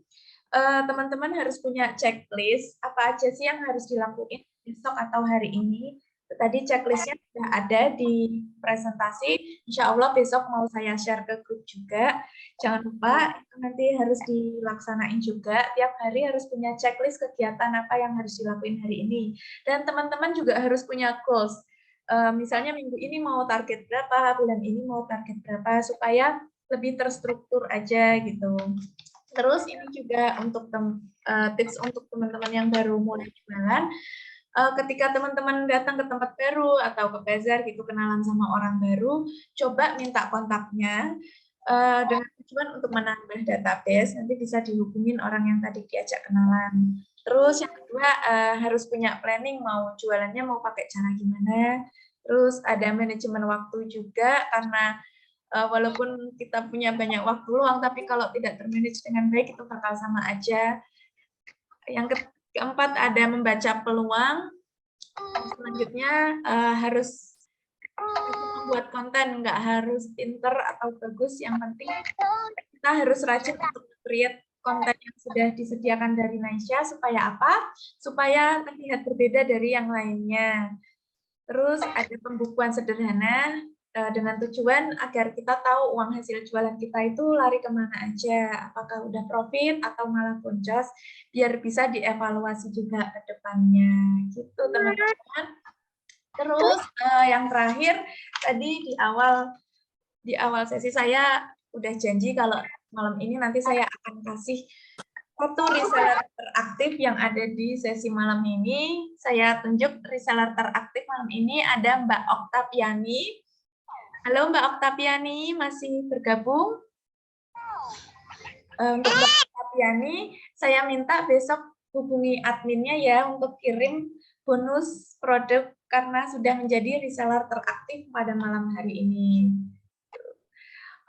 Teman-teman harus punya checklist, apa aja sih yang harus dilakukan besok atau hari ini. Tadi checklistnya sudah ada di presentasi, insya Allah besok mau saya share ke grup juga. Jangan lupa itu nanti harus dilaksanain juga, tiap hari harus punya checklist kegiatan apa yang harus dilakuin hari ini. Dan teman-teman juga harus punya goals. Misalnya minggu ini mau target berapa, bulan ini mau target berapa, supaya lebih terstruktur aja gitu. Terus ini juga untuk tips untuk teman-teman yang baru mulai jualan. Ketika teman-teman datang ke tempat baru atau ke bazar gitu, kenalan sama orang baru, coba minta kontaknya dengan tujuan untuk menambah database, nanti bisa dihubungin orang yang tadi diajak kenalan. Terus yang kedua harus punya planning, mau jualannya mau pakai cara gimana. Terus ada manajemen waktu juga, karena walaupun kita punya banyak waktu luang, tapi kalau tidak termanage dengan baik itu bakal sama aja. Yang keempat ada membaca peluang. Selanjutnya harus membuat konten, nggak harus pinter atau bagus, yang penting kita harus rajin untuk create konten yang sudah disediakan dari Naisha. Supaya apa? Supaya terlihat berbeda dari yang lainnya. Terus ada pembukuan sederhana dengan tujuan agar kita tahu uang hasil jualan kita itu lari kemana aja, apakah udah profit atau malah boncos, biar bisa dievaluasi juga ke depannya, gitu teman-teman. Terus yang terakhir tadi di awal sesi saya udah janji kalau malam ini nanti saya akan kasih satu reseller teraktif yang ada di sesi malam ini. Saya tunjuk reseller teraktif malam ini ada Mbak Oktaviani. Halo Mbak Oktaviani, masih bergabung? Untuk Mbak Oktaviani, saya minta besok hubungi adminnya ya untuk kirim bonus produk karena sudah menjadi reseller teraktif pada malam hari ini.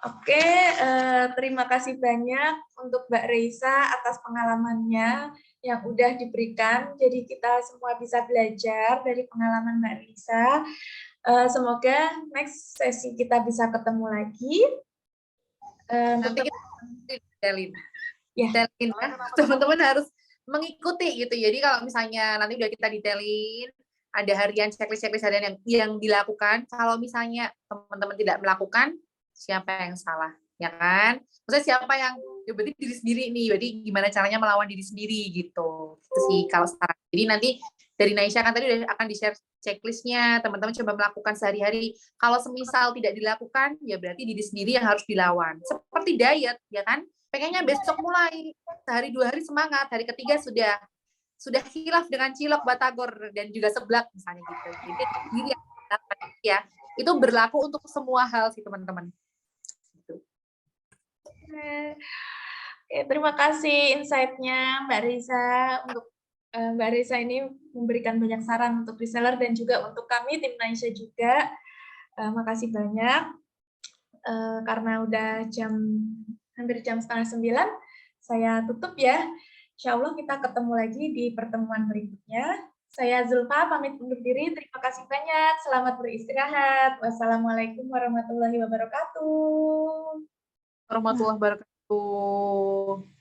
Oke, terima kasih banyak untuk Mbak Reisa atas pengalamannya yang udah diberikan. Jadi kita semua bisa belajar dari pengalaman Mbak Reisa. Semoga next sesi kita bisa ketemu lagi. Nanti kita detailin. Ya. Detailin ya. Teman-teman harus mengikuti gitu. Jadi kalau misalnya nanti udah kita detailin, ada harian checklist harian yang dilakukan. Kalau misalnya teman-teman tidak melakukan, siapa yang salah, ya kan? Maksudnya siapa yang, ya berarti diri sendiri nih, berarti gimana caranya melawan diri sendiri gitu. Itu sih kalau sekarang. Jadi nanti dari Naisha kan tadi udah akan di-share checklistnya, teman-teman coba melakukan sehari-hari. Kalau semisal tidak dilakukan, ya berarti diri sendiri yang harus dilawan. Seperti diet, ya kan? Pengennya besok mulai, sehari 2 hari semangat, hari ketiga sudah hilaf dengan cilok, batagor, dan juga seblak misalnya gitu. Jadi diri yang ya, itu berlaku untuk semua hal sih teman-teman. Oke, terima kasih insight-nya Mbak Risa. Untuk Mbak Risa ini memberikan banyak saran untuk reseller dan juga untuk kami tim Naisha juga. Makasih banyak. Karena udah hampir jam 8:30, saya tutup ya. Insya Allah kita ketemu lagi di pertemuan berikutnya. Saya Zulfa, pamit undur diri. Terima kasih banyak. Selamat beristirahat. Wassalamualaikum warahmatullahi wabarakatuh. Warahmatullahi wabarakatuh.